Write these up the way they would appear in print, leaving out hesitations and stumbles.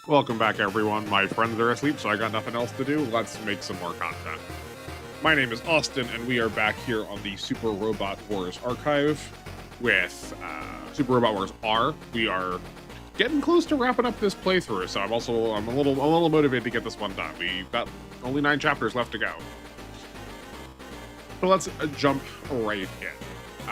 Welcome back, everyone. My friends are asleep, so I got nothing else to do. Let's make some more content. My name is Austin, and we are back here on the Super Robot Wars archive with Super Robot Wars R. We are getting close to wrapping up this playthrough, so I'm a little motivated to get this one done. We've got only 9 chapters left to go. So let's jump right in.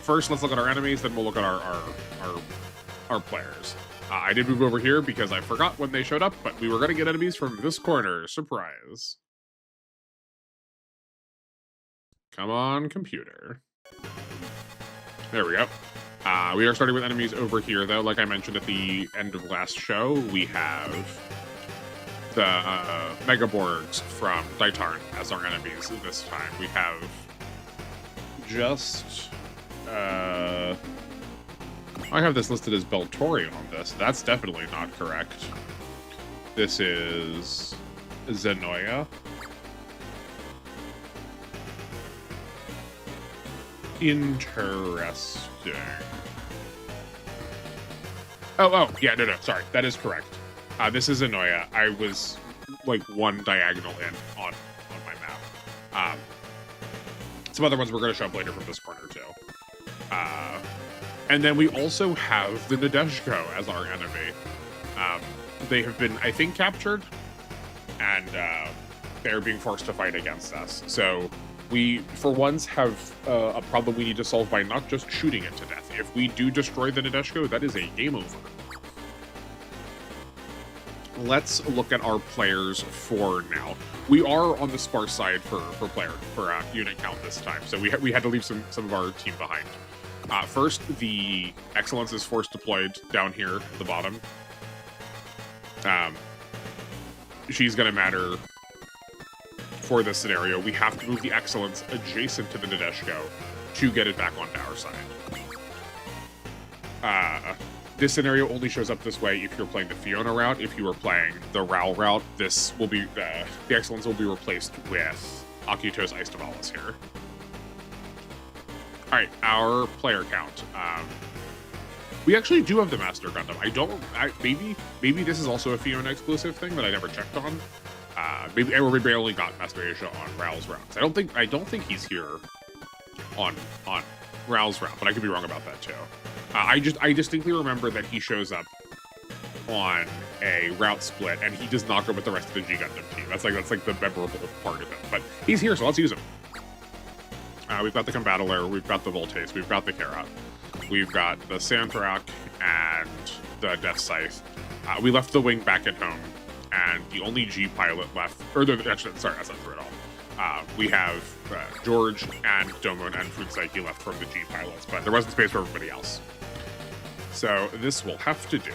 First, let's look at our enemies, then we'll look at our players. I did move over here because I forgot when they showed up, but we were going to get enemies from this corner. Surprise. Come on, computer. There we go. We are starting with enemies over here, though. Like I mentioned at the end of last show, we have the Megaborgs from Daitarn as our enemies this time. We have just... I have this listed as Beltori on this. That's definitely not correct. This is Zenoya. Interesting. Oh, yeah, no, sorry. That is correct. This is Zenoya. I was like one diagonal in on my map. Some other ones we're going to show up later from this corner, too. And then we also have the Nadesico as our enemy. They have been, I think, captured, and they're being forced to fight against us. So we, for once, have a problem we need to solve by not just shooting it to death. If we do destroy the Nadesico, that is a game over. Let's look at our players for now. We are on the sparse side for unit count this time, so we had to leave some of our team behind. First, the Excellence is force deployed down here at the bottom. She's going to matter for this scenario. We have to move the Excellence adjacent to the Nadesico to get it back onto our side. This scenario only shows up this way if you're playing the Fiona route. If you are playing the Raoul route, this will be the Excellence will be replaced with Akito's Ice Tavalis here. All right, our player count. We actually do have the Master Gundam. Maybe this is also a Fiona exclusive thing that I never checked on. Maybe I only got Master Asia on Raoul's routes. I don't think he's here on Raoul's route, but I could be wrong about that too. I distinctly remember that he shows up on a route split, and he does not go with the rest of the G Gundam team. That's like the memorable part of it. But he's here, so let's use him. We've got the Combattler, we've got the Voltace, we've got the Karat, we've got the Sandrak and the Death Scythe. We left the wing back at home, and the only G pilot left, actually, sorry, that's not true at all. We have George and Domon and Futsaiki left from the G pilots, but there wasn't space for everybody else. So this will have to do.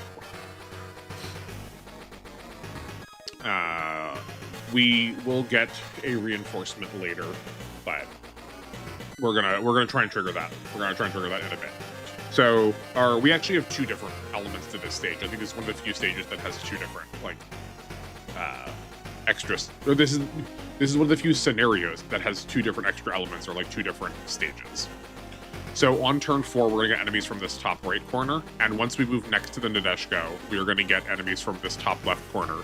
We will get a reinforcement later, but we're gonna try and trigger that. We're gonna try and trigger that in a bit. So we actually have 2 different elements to this stage. I think this is one of the few stages that has 2 different extras. Or this is one of the few scenarios that has 2 different extra elements, or like 2 different stages. So on turn 4, we're gonna get enemies from this top right corner, and once we move next to the Nadesico, we are gonna get enemies from this top left corner,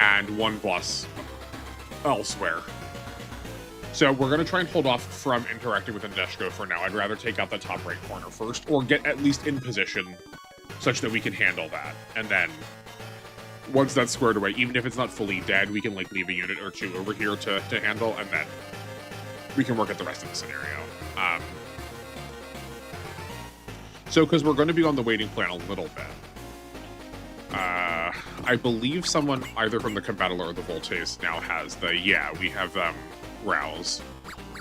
and 1 boss elsewhere. So we're going to try and hold off from interacting with the Nadesico for now. I'd rather take out the top right corner first, or get at least in position such that we can handle that. And then once that's squared away, even if it's not fully dead, we can leave a unit or 2 over here to handle, and then we can work at the rest of the scenario. So because we're going to be on the waiting plan a little bit, I believe someone either from the Combattler or the Voltace now has we have Rouse.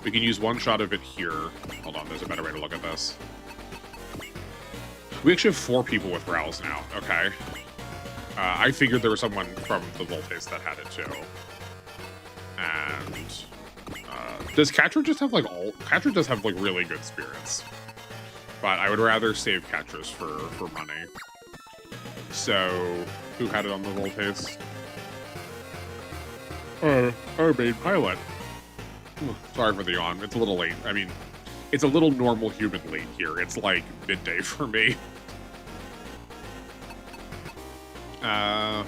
We can use 1 shot of it here. Hold on, there's a better way to look at this. We actually have 4 people with Rouse now. Okay. I figured there was someone from the Voltace that had it too. And does Catra just have Catra does have really good spirits, but I would rather save Catras for money. So who had it on the Voltace? Our main pilot. Sorry for the yawn. It's a little late. I mean, it's a little normal human late here. It's like midday for me. Okay.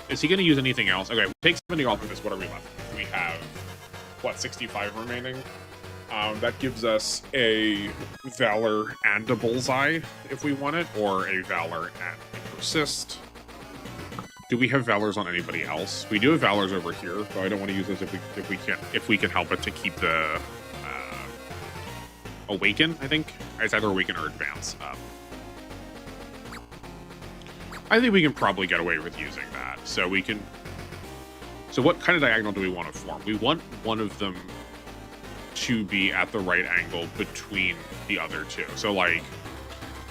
Is he going to use anything else? Okay, take 70 off of this. What are we left with? We have, what, 65 remaining? That gives us a Valor and a Bullseye, if we want it, or a Valor and a Persist. Do we have Valors on anybody else? We do have Valors over here, but I don't want to use those if we can help it to keep the Awaken, I think. It's either Awaken or Advance. I think we can probably get away with using that. So we can... So what kind of diagonal do we want to form? We want one of them to be at the right angle between the other two. So, like,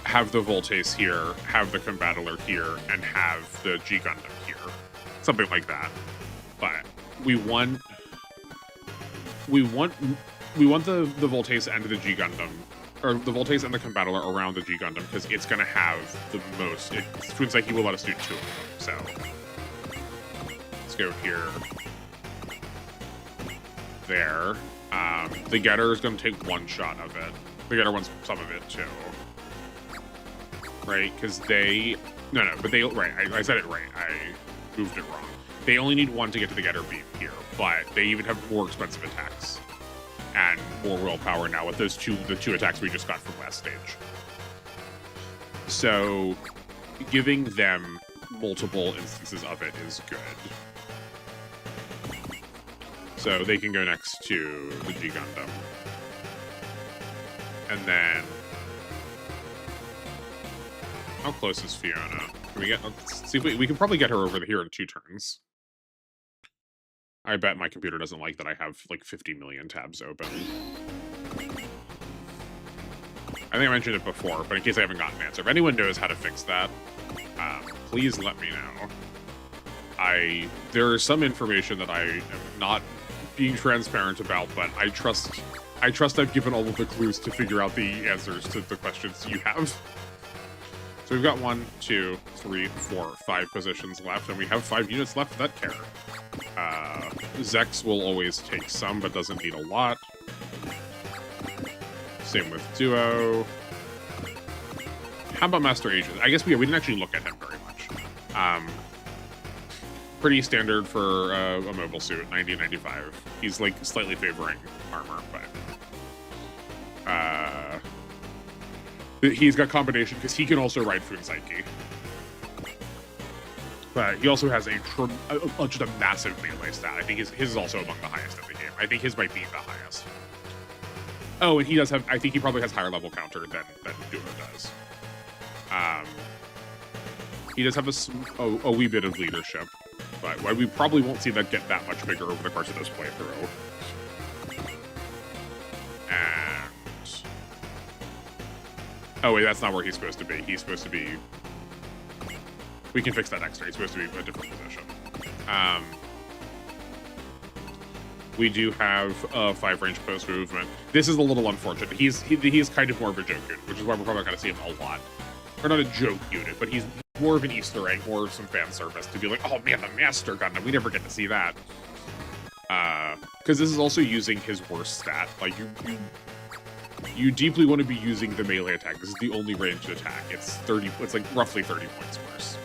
have the Voltace here, have the Combattler here, and have the G Gundam here. Something like that. But we want the Voltace and the G Gundam, or the Voltace and the Combattler around the G Gundam, because it's going to have the most. It seems like he will let us do 2 of them. So let's go here, there. The Getter is going to take 1 shot of it. The Getter wants some of it too, right? Because they right. I said it right. I moved it wrong. They only need 1 to get to the Getter beam here, but they even have more expensive attacks and more willpower now with those the two attacks we just got from last stage. So giving them multiple instances of it is good. So they can go next to the G Gundam. And then how close is Fiona? Can we get? Let's see if we can probably get her over here in 2 turns. I bet my computer doesn't like that I have like 50 million tabs open. I think I mentioned it before, but in case I haven't gotten an answer, if anyone knows how to fix that, please let me know. There is some information that I am not being transparent about, but I trust I've given all of the clues to figure out the answers to the questions you have. So we've got 1, 2, 3, 4, 5 positions left, and we have 5 units left that care. Zex will always take some, but doesn't need a lot. Same with Duo. How about Master Agent? I guess we didn't actually look at him very much. Pretty standard for a mobile suit, 90 and 95. He's like slightly favoring armor, but he's got combination because he can also ride Food Psyche. But he also has just a massive melee stat. I think his is also among the highest in the game. I think his might be the highest. Oh, and he does have, I think he probably has higher level counter than Duo does. He does have a wee bit of leadership, but we probably won't see that get that much bigger over the course of this playthrough. And... oh wait, that's not where he's supposed to be. He's supposed to be... we can fix that next turn. He's supposed to be in a different position. We do have a 5-range post movement. This is a little unfortunate. He's kind of more of a joke unit, which is why we're probably going to see him a lot. Or not a joke unit, but he's more of an Easter egg, more of some fan service to be like, oh man, the Master Gundam. We never get to see that. Because this is also using his worst stat. Like, you deeply want to be using the melee attack. This is the only ranged attack. It's like roughly 30 points worse.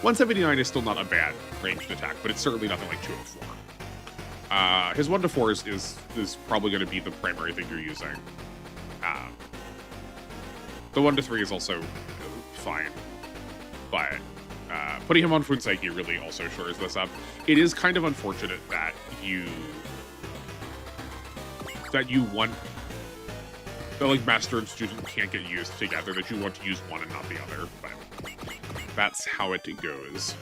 179 is still not a bad ranged attack, but it's certainly nothing like 204. His 1 to 4 is probably going to be the primary thing you're using. The 1 to 3 is also fine, but putting him on Food Psyche really also shores this up. It is kind of unfortunate that want that like master and student can't get used together. That you want to use one and not the other, but that's how it goes.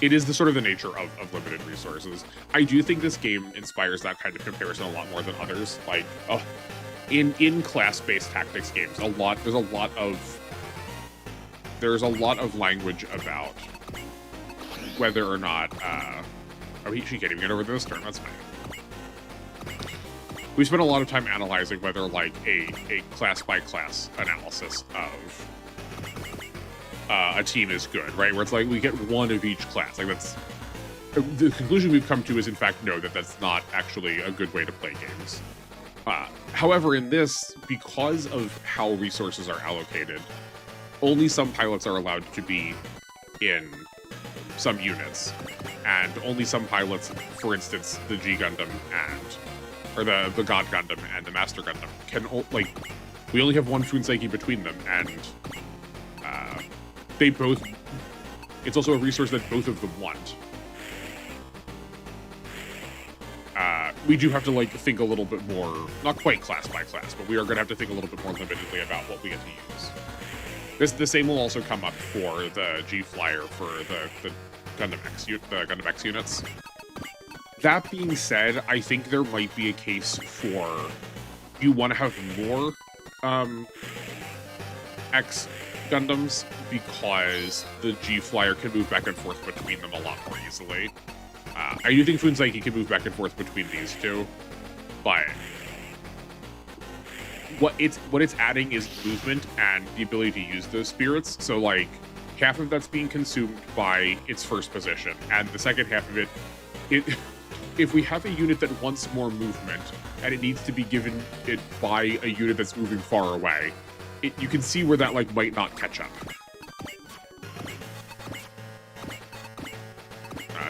It is the sort of the nature of limited resources. I do think this game inspires that kind of comparison a lot more than others. Like, in class-based tactics games, there's a lot of language about whether or not. She can't even get over this turn. That's fine. We spent a lot of time analyzing whether like a class-by-class analysis of a team is good, right? Where it's like we get 1 of each class. Like that's the conclusion we've come to is in fact no, that's not actually a good way to play games. However, in this, because of how resources are allocated, only some pilots are allowed to be in some units, and only some pilots, for instance, the G Gundam or the God Gundam and the Master Gundam can, like, we only have one Funseki between them, and they both, it's also a resource that both of them want. We do have to, like, think a little bit more, not quite class by class, but we are going to have to think a little bit more limitedly about what we get to use. The same will also come up for the G Flyer for the Gundam X units. That being said, I think there might be a case for you want to have more X Gundams because the G Flyer can move back and forth between them a lot more easily. I do think Funseki can move back and forth between these two, but what it's adding is movement and the ability to use those spirits. So, like, half of that's being consumed by its first position, and the second half of it, if we have a unit that wants more movement and it needs to be given it by a unit that's moving far away, you can see where that, like, might not catch up.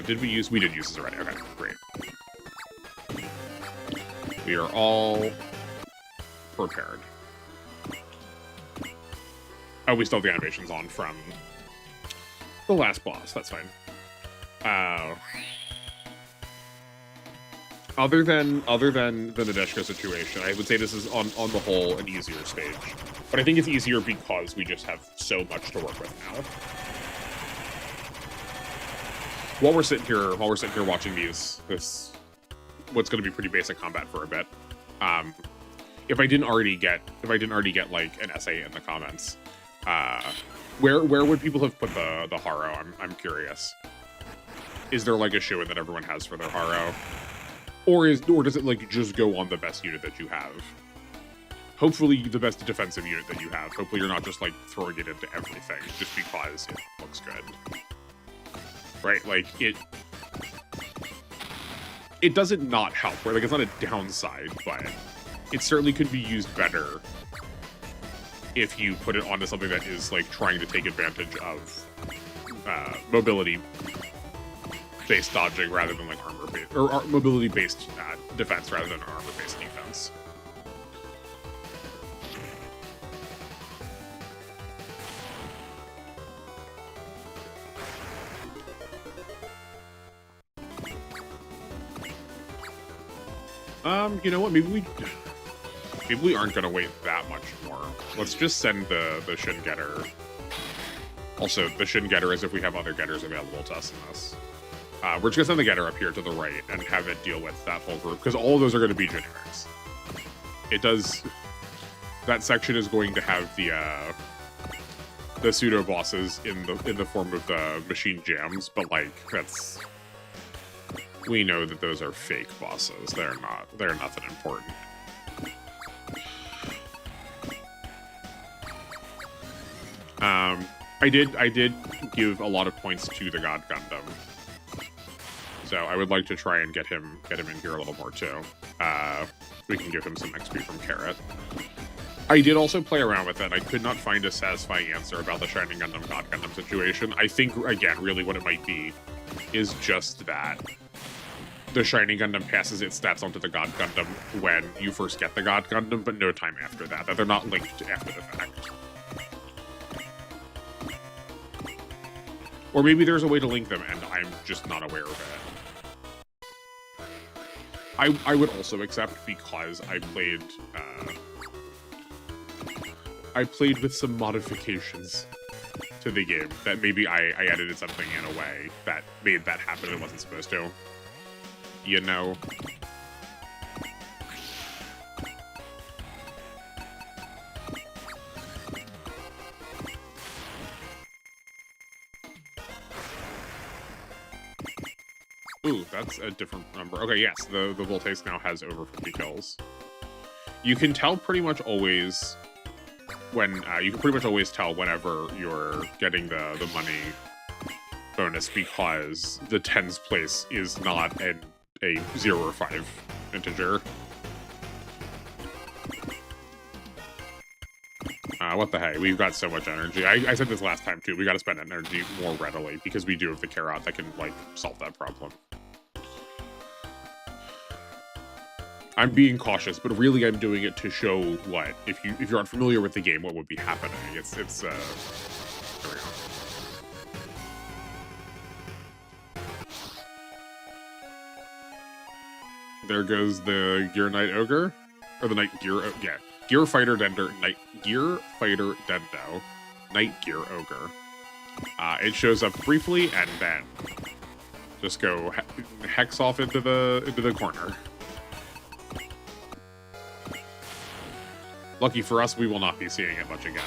We did use this already. Okay, great. We are all prepared. Oh, we still have the animations on from the last boss. That's fine. Other than the Nadesico situation, I would say this is on the whole an easier stage. But I think it's easier because we just have so much to work with now. While we're sitting here watching this what's going to be pretty basic combat for a bit. If I didn't already get like an essay in the comments, where would people have put the Haro? I'm curious. Is there like a shoe-in that everyone has for their Haro, or does it like just go on the best unit that you have? Hopefully the best defensive unit that you have. Hopefully you're not just like throwing it into everything just because it looks good. Right, like, it doesn't not help, right? Like, it's not a downside, but it certainly could be used better if you put it onto something that is, like, trying to take advantage of mobility-based dodging rather than, like, armor-based, or mobility-based defense rather than armor-based defense. You know what? Maybe we aren't gonna wait that much more. Let's just send the Shin Getter. Also, the Shin Getter as if we have other Getters available to us in this. We're just gonna send the Getter up here to the right and have it deal with that whole group, because all of those are gonna be generics. That section is going to have the pseudo bosses in the form of the machine jams, but like we know that those are fake bosses. They're nothing important. I did give a lot of points to the God Gundam, so I would like to try and get him in here a little more too. We can give him some XP from Carrot. I did also play around with it. I could not find a satisfying answer about the Shining Gundam God Gundam situation. I think again, really, what it might be is just that the Shining Gundam passes its stats onto the God Gundam when you first get the God Gundam, but no time after that. That they're not linked after the fact. Or maybe there's a way to link them, and I'm just not aware of it. I would also accept, because I played with some modifications to the game that maybe I edited something in a way that made that happen and it wasn't supposed to. You know. Ooh, that's a different number. Okay, yes, the Voltace now has over 50 kills. You can tell pretty much always when you can pretty much always tell whenever you're getting the money bonus, because the tens place is not a 0 or 5 integer. What the heck? We've got so much energy. I said this last time too. We got to spend energy more readily because we do have the carrot that can like solve that problem. I'm being cautious, but really I'm doing it to show what if you're unfamiliar with the game, what would be happening. It's there we go. There goes the Gear Knight Ogre, or the Knight Gear. Yeah, Gear Fighter Dendo, Gear Fighter Dendo, Knight Gear Ogre. It shows up briefly and then just go hex off into the corner. Lucky for us, we will not be seeing it much again.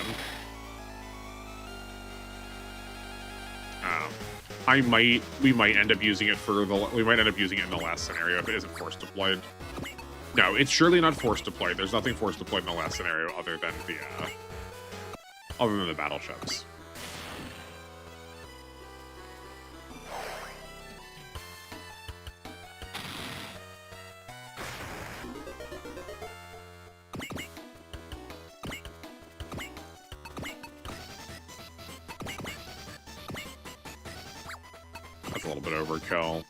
We might end up using it for we might end up using it in the last scenario if it isn't force deployed. No, it's surely not force deployed. There's nothing force deployed in the last scenario other than the battleships. A little bit overkill.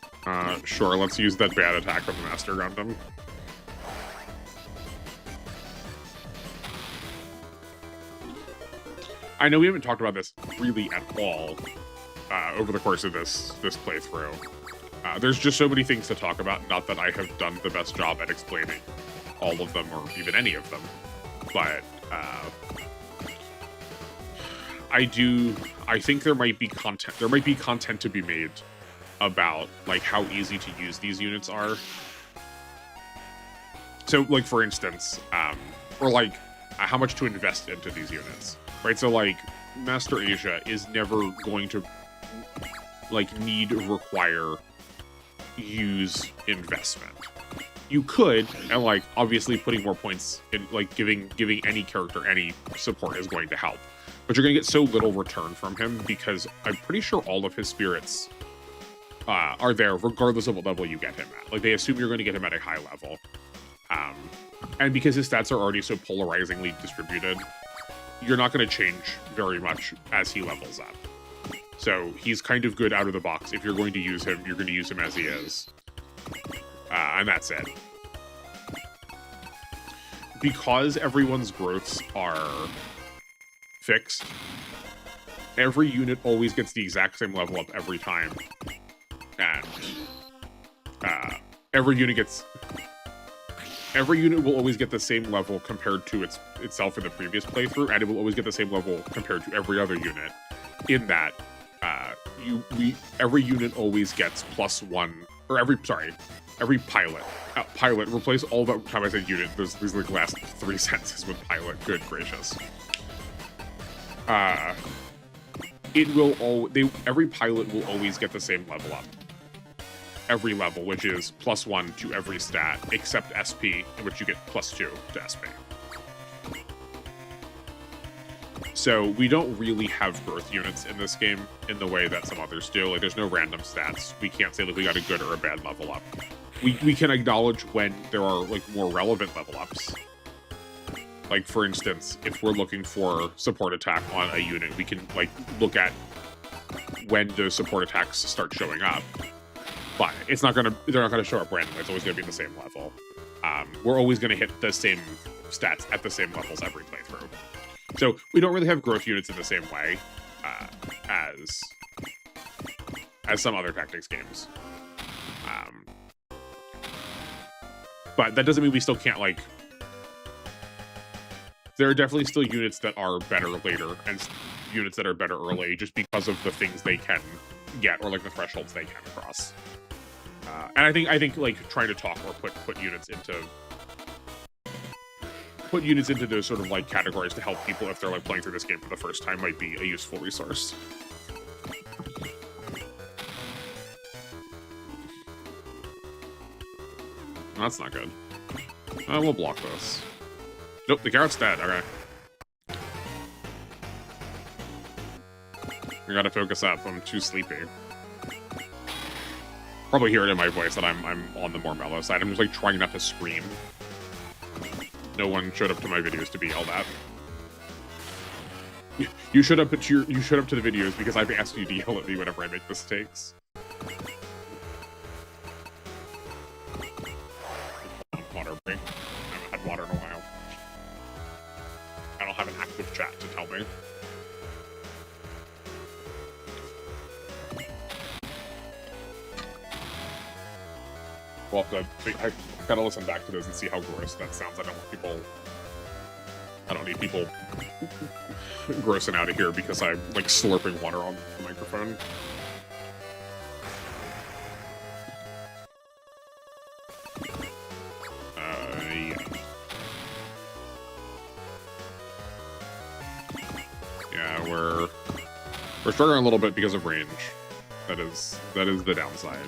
Sure, let's use that bad attack with the Master Gundam. I know we haven't talked about this really at all over the course of this playthrough. There's just so many things to talk about, not that I have done the best job at explaining all of them or even any of them, but I think there might be content to be made about like how easy to use these units are. So like for instance, or like how much to invest into these units, right? So like Master Asia is never going to like require use investment. You could, and like obviously putting more points in, like giving any character any support is going to help, but you're going to get so little return from him because I'm pretty sure all of his spirits are there regardless of what level you get him at. Like they assume you're going to get him at a high level, and because his stats are already so polarizingly distributed, you're not going to change very much as he levels up. So he's kind of good out of the box. If you're going to use him, you're going to use him as he is, and that's it. Because everyone's growths are fixed, every unit always gets the exact same level up every time. And every unit will always get the same level compared to itself in the previous playthrough, and it will always get the same level compared to every other unit. In that, every unit always gets +1, or every pilot. Pilot, replace all the time I said unit. These like last 3 sentences with pilot. Good gracious. Every pilot will always get the same level up. Every level, which is +1 to every stat, except SP, in which you get +2 to SP. So we don't really have growth units in this game in the way that some others do. Like, there's no random stats. We can't say, like, we got a good or a bad level up. We can acknowledge when there are, like, more relevant level ups. Like, for instance, if we're looking for support attack on a unit, we can, like, look at when the support attacks start showing up. But they're not gonna show up randomly. It's always gonna be the same level. We're always gonna hit the same stats at the same levels every playthrough. So we don't really have growth units in the same way as some other tactics games. But that doesn't mean we still can't, like... There are definitely still units that are better later and units that are better early just because of the things they can get or like the thresholds they can cross. And I think like trying to talk or put units into those sort of like categories to help people if they're like playing through this game for the first time might be a useful resource. That's not good. We'll block this. Nope, the carrot's dead. Okay. We gotta focus up. I'm too sleepy. Probably hear it in my voice that I'm on the more mellow side. I'm just like trying not to scream. No one showed up to my videos to be yelled at. You should up to the videos because I've asked you to yell at me whenever I make mistakes. Water break. I haven't had water in a while. I don't have an active chat to tell me. Well, I gotta listen back to those and see how gross that sounds. I don't need people grossing out of here because I'm like slurping water on the microphone. Yeah, we're struggling a little bit because of range. That is the downside.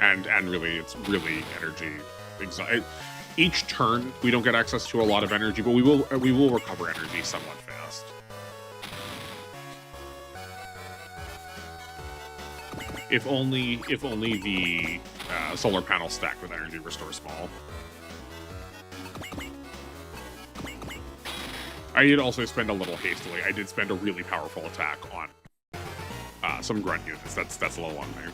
And really, it's really energy. Each turn, we don't get access to a lot of energy, but we will recover energy somewhat fast. If only the solar panel stacked with energy restore small. I did also spend a little hastily. I did spend a really powerful attack on some grunt units. That's a little on there.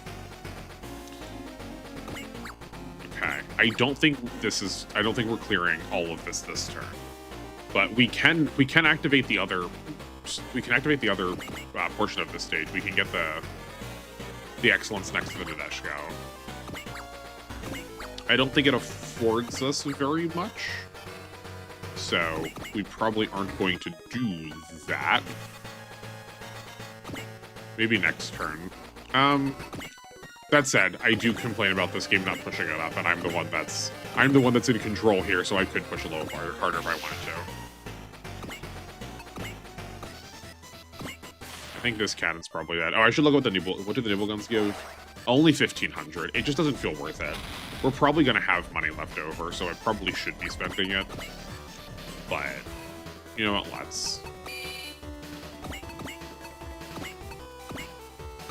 Okay, I don't think we're clearing all of this turn, but we can activate the other portion of this stage. We can get the excellence next to the Nadesico. I don't think it affords us very much, so we probably aren't going to do that. Maybe next turn. That said, I do complain about this game not pushing it up, and I'm the one that's in control here, so I could push a little harder if I wanted to. I think this cannon's probably dead. Oh, I should look at what do the nibble guns give? Only 1,500. It just doesn't feel worth it. We're probably gonna have money left over, so I probably should be spending it. But you know what? Let's.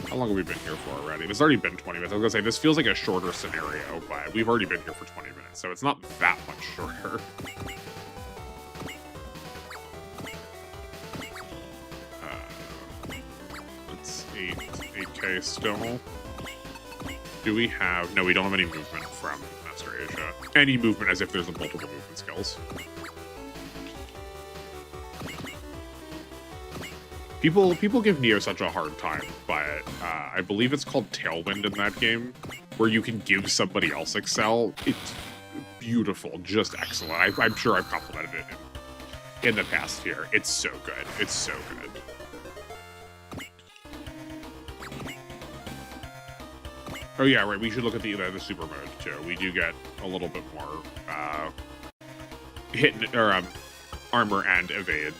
How long have we been here for already? It's already been 20 minutes. I was gonna say, this feels like a shorter scenario, but we've already been here for 20 minutes, so it's not that much shorter. It's 8K still. Do we have... No, we don't have any movement from Master Asia. Any movement as if there's a multiple movement skills. People give Neo such a hard time, but I believe it's called Tailwind in that game, where you can give somebody else Excel. It's beautiful, just excellent. I'm sure I've complimented it in the past here. It's so good. It's so good. Oh yeah, right. We should look at the super mode too. We do get a little bit more hit or armor and evade.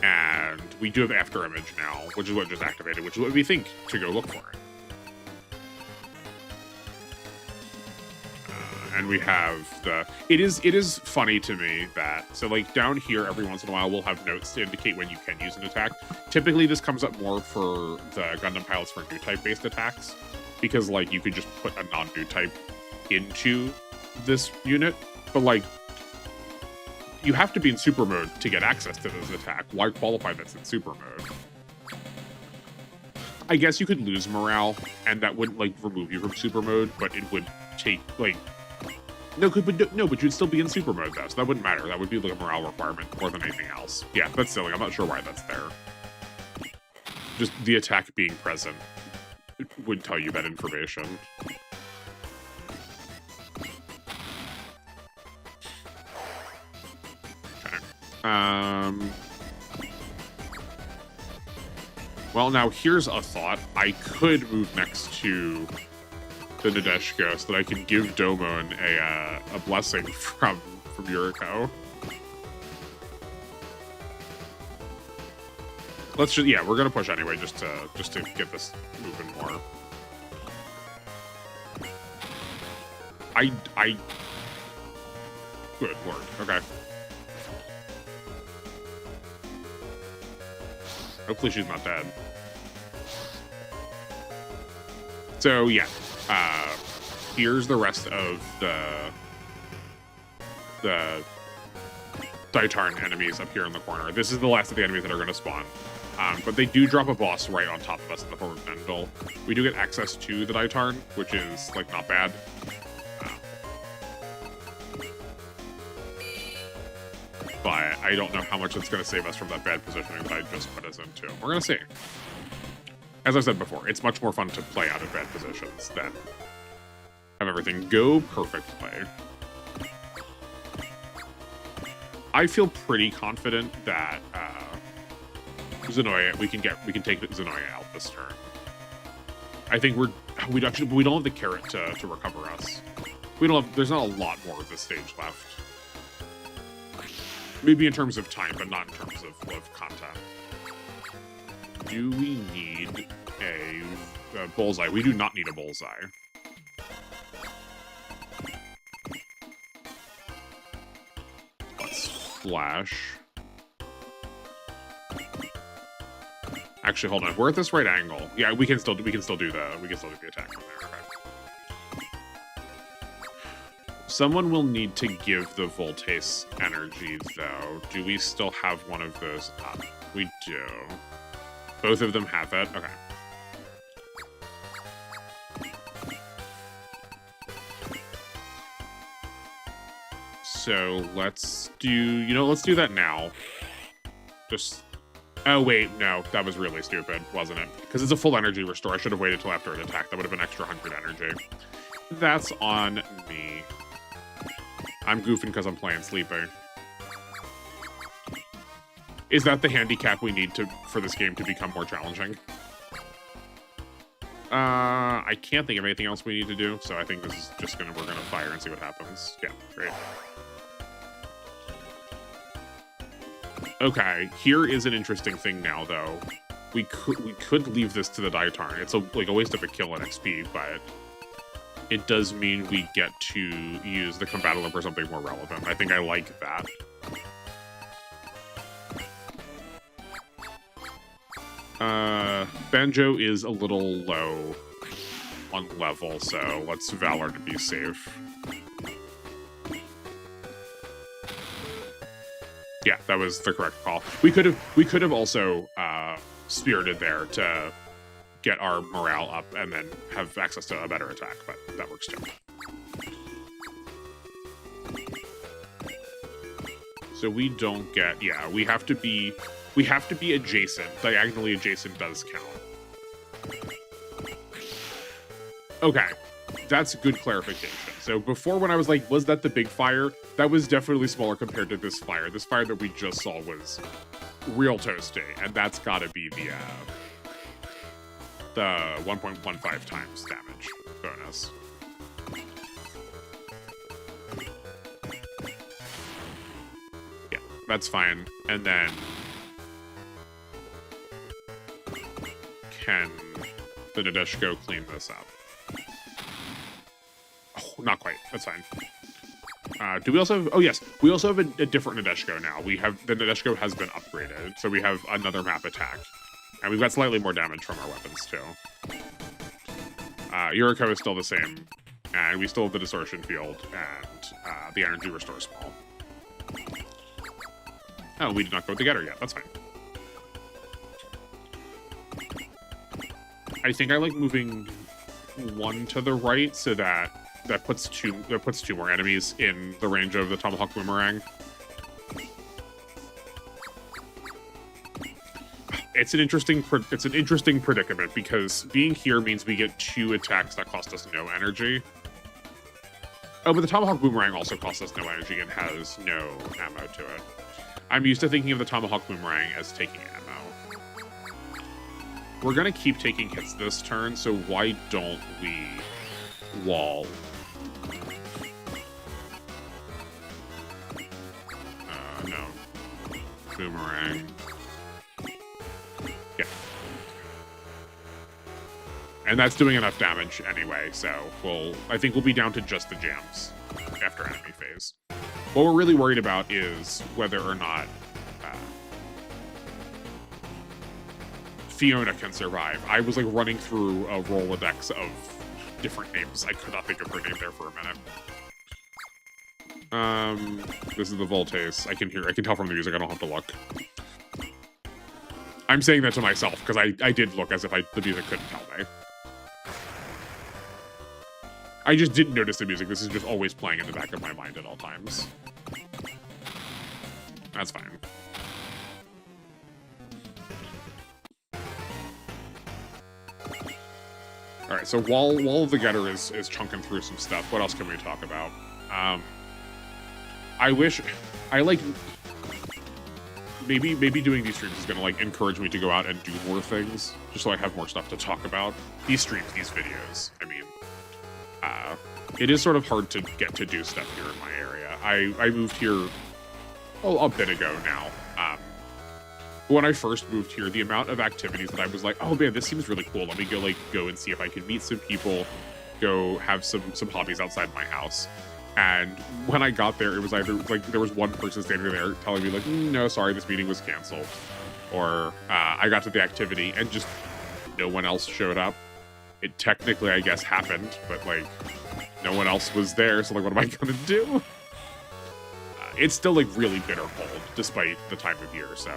And we do have After Image now, which is what just activated, which is what we think to go look for it. And we have the... It is funny to me that... So, like, down here, every once in a while, we'll have notes to indicate when you can use an attack. Typically, this comes up more for the Gundam pilots for new type-based attacks. Because, like, you could just put a non-new type into this unit. But, like... You have to be in super mode to get access to this attack. Why qualify that's in super mode? I guess you could lose morale, and that wouldn't, like, remove you from super mode, but it would take, like... but you'd still be in super mode, though, so that wouldn't matter. That would be, like, a morale requirement more than anything else. Yeah, that's silly. I'm not sure why that's there. Just the attack being present would tell you that information. Well, now here's a thought. I could move next to the Nadesico so that I can give Domon a blessing from Yuriko. Let's just, yeah, we're gonna push anyway just to get this moving more. Good lord. Okay. Hopefully she's not dead. So yeah, here's the rest of the Daitarn enemies up here in the corner. This is the last of the enemies that are going to spawn. But they do drop a boss right on top of us in the form of Mendel. We do get access to the Daitarn, which is, like, not bad. But I don't know how much it's going to save us from that bad positioning that I just put us into. We're going to see. As I said before, it's much more fun to play out of bad positions than have everything go perfectly. I feel pretty confident that Zenoya, we can take Zenoya out this turn. I think we don't have the carrot to recover us. There's not a lot more of this stage left. Maybe in terms of time, but not in terms of content. Do we need a bullseye? We do not need a bullseye. Let's flash. Actually, hold on. We're at this right angle. Yeah, we can still do the attack from there. Okay. Someone will need to give the Voltace energy, though. Do we still have one of those up? We do. Both of them have it? Okay. So let's do that now. Oh wait, no, that was really stupid, wasn't it? Because it's a full energy restore. I should have waited till after an attack. That would have been extra 100 energy. That's on me. I'm goofing because I'm playing Sleeping. Is that the handicap we need for this game to become more challenging? I can't think of anything else we need to do, so I think this is just we're gonna fire and see what happens. Yeah, great. Okay, here is an interesting thing now, though. We could leave this to the Daitarn. It's like a waste of a kill in XP, but it does mean we get to use the Combatalump for something more relevant. I think I like that. Banjo is a little low on level, so let's Valor to be safe. Yeah, that was the correct call. We could have also spirited there to get our morale up and then have access to a better attack, but that works too. So we don't get, yeah, we have to be adjacent. Diagonally adjacent does count. Okay, that's good clarification. So before, when I was like, was that the big fire? That was definitely smaller compared to this fire. This fire that we just saw was real toasty, and that's got to be the 1.15 times damage bonus. Yeah, that's fine. And then can the Nadesico clean this up? Oh, not quite. That's fine. Do we also have... Oh, yes. We also have a different Nadesico now. The Nadesico has been upgraded, so we have another map attack. And we've got slightly more damage from our weapons, too. Yuriko is still the same, and we still have the Distortion Field, and the Energy Restore Small. Oh, we did not go with the Getter yet. That's fine. I think I like moving one to the right so that puts two more enemies in the range of the Tomahawk Boomerang. It's an interesting predicament because being here means we get 2 attacks that cost us no energy. Oh, but the Tomahawk Boomerang also costs us no energy and has no ammo to it. I'm used to thinking of the Tomahawk Boomerang as taking ammo. We're gonna keep taking hits this turn, so why don't we wall? No. Boomerang. Yeah. And that's doing enough damage anyway, so I think we'll be down to just the jams after enemy phase. What we're really worried about is whether or not Fiona can survive. I was like running through a Rolodex of different names. I could not think of her name there for a minute. This is the Voltace. I can tell from the music. I don't have to look. I'm saying that to myself because I did look as if the music couldn't tell me. I just didn't notice the music. This is just always playing in the back of my mind at all times. That's fine. All right, so while the Getter is chunking through some stuff, what else can we talk about? Maybe doing these streams is gonna like encourage me to go out and do more things, just so I have more stuff to talk about. These streams, these videos. I mean, it is sort of hard to get to do stuff here in my area. I moved here a bit ago now. When I first moved here, the amount of activities that I was like, oh man, this seems really cool. Let me go and see if I can meet some people, go have some hobbies outside my house. And when I got there, it was either like there was one person standing there telling me like, no, sorry, this meeting was canceled. Or I got to the activity and just no one else showed up. It technically, I guess, happened, but like no one else was there. So like, what am I gonna do? It's still like really bitter cold despite the time of year. So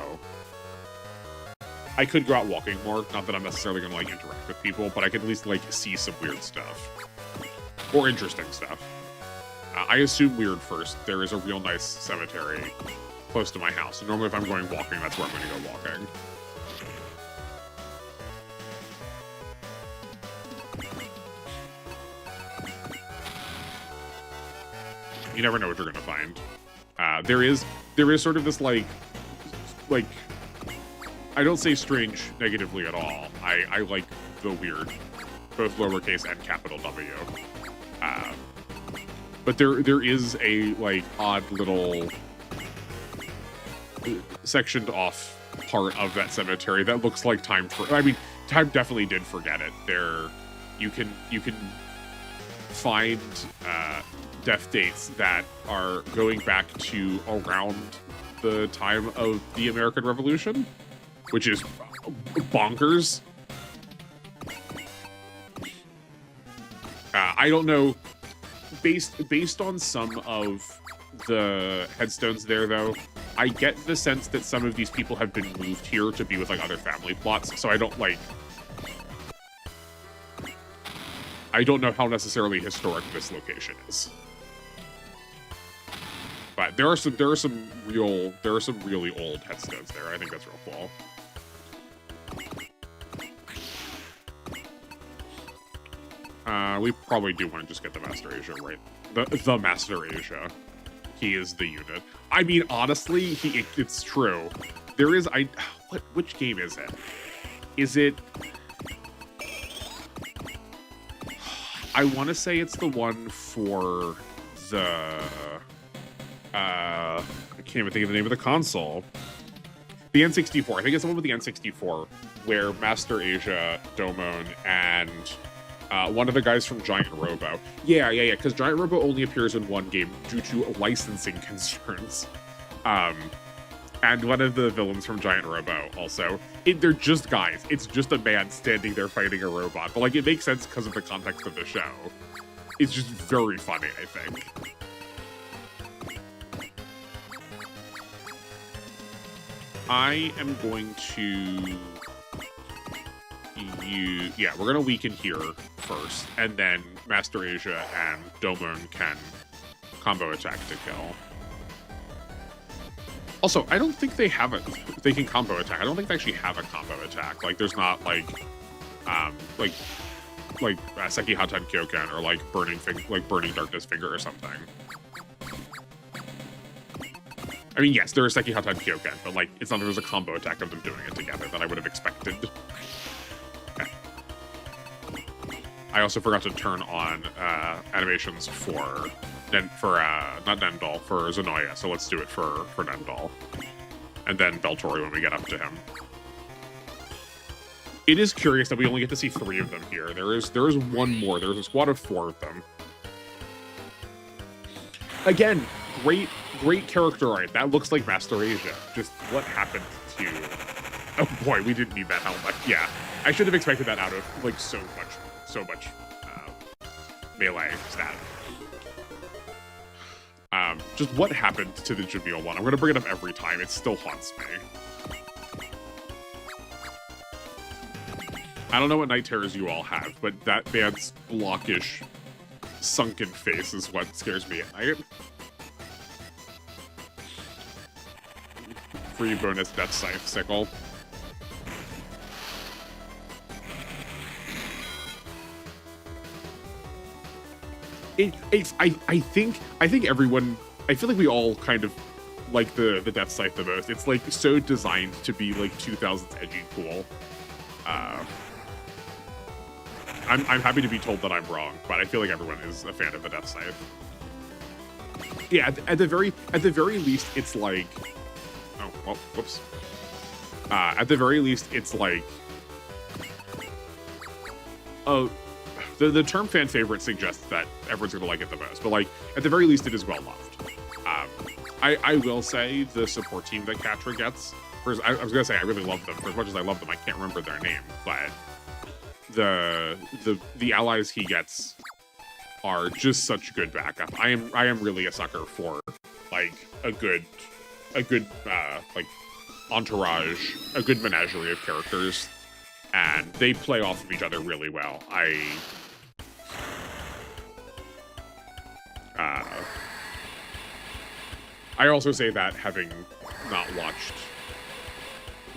I could go out walking more. Not that I'm necessarily gonna like interact with people, but I can at least like see some weird stuff or interesting stuff. I assume weird first. There is a real nice cemetery close to my house. And normally if I'm going walking, that's where I'm going to go walking. You never know what you're going to find. There is sort of this like, I don't say strange negatively at all. I like the weird, both lowercase and capital W. But there is a like odd little sectioned off part of that cemetery that looks like time definitely did forget it. You can find death dates that are going back to around the time of the American Revolution, which is bonkers. I don't know. Based on some of the headstones there, though, I get the sense that some of these people have been moved here to be with like other family plots. So I don't know how necessarily historic this location is. But there are some really old headstones there. I think that's real cool. We probably do want to just get the Master Asia right. The Master Asia. He is the unit. I mean, honestly, it's true. There is which game is it? Is it? I want to say it's the one for the. I can't even think of the name of the console. The N64. I think it's the one with the N64 where Master Asia, Domon, and one of the guys from Giant Robo. Yeah, because Giant Robo only appears in one game due to licensing concerns. And one of the villains from Giant Robo also. They're just guys. It's just a man standing there fighting a robot. But like, it makes sense because of the context of the show. It's just very funny, I think. I am going to we're gonna weaken here first, and then Master Asia and Domon can combo attack to kill. Also, I don't think they have they can combo attack. I don't think they actually have a combo attack. Like, there's not like Seki Hatan Kyoken or like Burning Darkness Finger or something. I mean, yes, there is Seki Hatan Kyoken, but like, it's not there was a combo attack of them doing it together that I would have expected. Okay. I also forgot to turn on animations for not Nendal, for Zenoya, so let's do it for Nendal. And then Beltori when we get up to him. It is curious that we only get to see 3 of them here. There is one more. There's a squad of 4 of them. Again, great character art. That looks like Master Asia. Just what happened to... Oh boy, we didn't need that helmet. Yeah, I should have expected that out of like so much melee stat. Just what happened to the Jamil one? I'm gonna bring it up every time. It still haunts me. I don't know what night terrors you all have, but that man's blockish, sunken face is what scares me at night. Free bonus Death Scythe Sickle. I think everyone, I feel like we all kind of like the Death Scythe the most. It's like so designed to be like 2000s edgy cool. I'm happy to be told that I'm wrong, but I feel like everyone is a fan of the Death Scythe. Yeah, at the very least, it's like, oh well, whoops. At the very least, it's like, oh, the term fan favorite suggests that everyone's gonna like it the most, but like at the very least, it is well loved. I will say the support team that Catra gets. First, I was gonna say I really love them. For as much as I love them, I can't remember their name, but the allies he gets are just such good backup. I am really a sucker for like a good like entourage, a good menagerie of characters, and they play off of each other really well. I also say that having not watched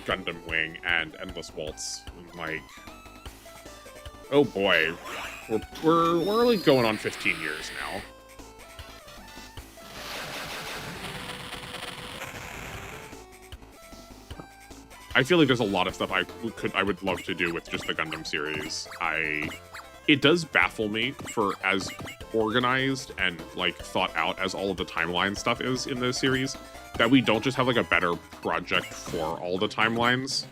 Gundam Wing and Endless Waltz, like, oh boy, we're like going on 15 years now. I feel like there's a lot of stuff I would love to do with just the Gundam series. It does baffle me for as organized and like thought out as all of the timeline stuff is in this series, that we don't just have like a better project for all the timelines.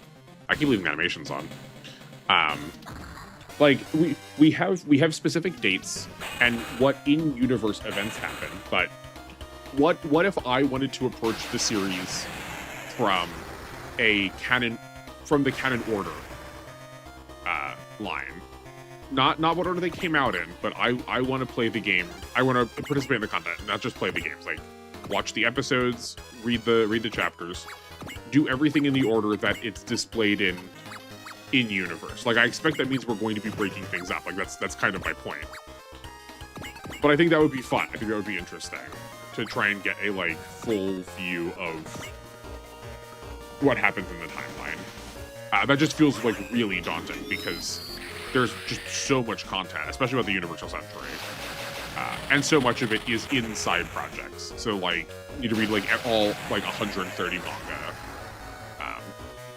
I keep leaving animations on. Like we have specific dates and what in-universe events happen, but what if I wanted to approach the series from the canon order line? Not what order they came out in, but I want to play the game. I want to participate in the content, not just play the games. Like, watch the episodes, read the chapters, do everything in the order that it's displayed in universe. Like, I expect that means we're going to be breaking things up. Like, that's kind of my point. But I think that would be fun. I think that would be interesting to try and get a like full view of what happens in the timeline. That just feels like really daunting because there's just so much content, especially about the Universal Century. And so much of it is inside projects. So like, you need to read like all like 130 manga.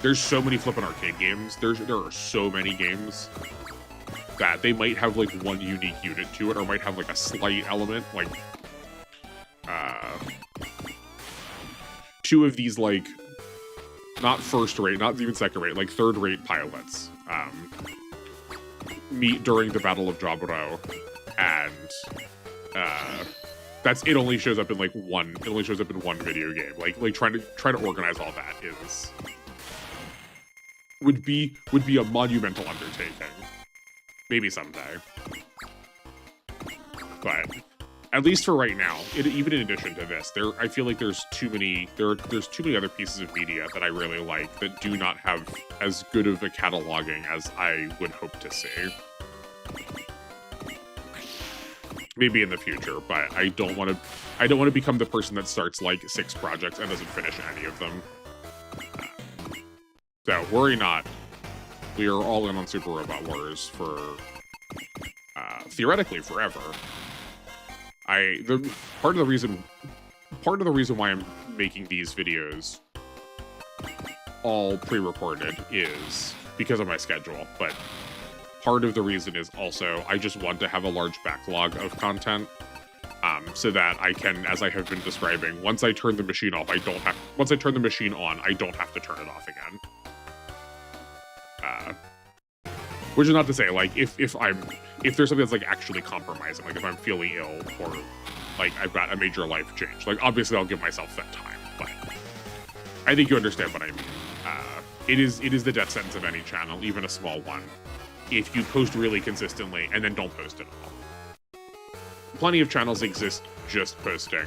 There's so many flippin' arcade games. There are so many games that they might have like one unique unit to it, or might have like a slight element, like two of these like not first rate, not even second rate, like third rate pilots meet during the Battle of Jaburo, and that's it. Only shows up in like one. It only shows up in one video game. Like trying to organize all that would be a monumental undertaking. Maybe someday, but at least for right now, even in addition to this, I feel like there's too many other pieces of media that I really like that do not have as good of a cataloging as I would hope to see. Maybe in the future, but I don't want to become the person that starts like 6 projects and doesn't finish any of them. So worry not. We are all in on Super Robot Wars for theoretically forever. Part of the reason why I'm making these videos all pre-recorded is because of my schedule, but part of the reason is also I just want to have a large backlog of content, so that I can, as I have been describing, once I turn the machine off, once I turn the machine on, I don't have to turn it off again. Which is not to say, like, if there's something that's like actually compromising, like if I'm feeling ill or like I've got a major life change, like obviously I'll give myself that time. But I think you understand what I mean. It is the death sentence of any channel, even a small one, if you post really consistently and then don't post at all. Plenty of channels exist just posting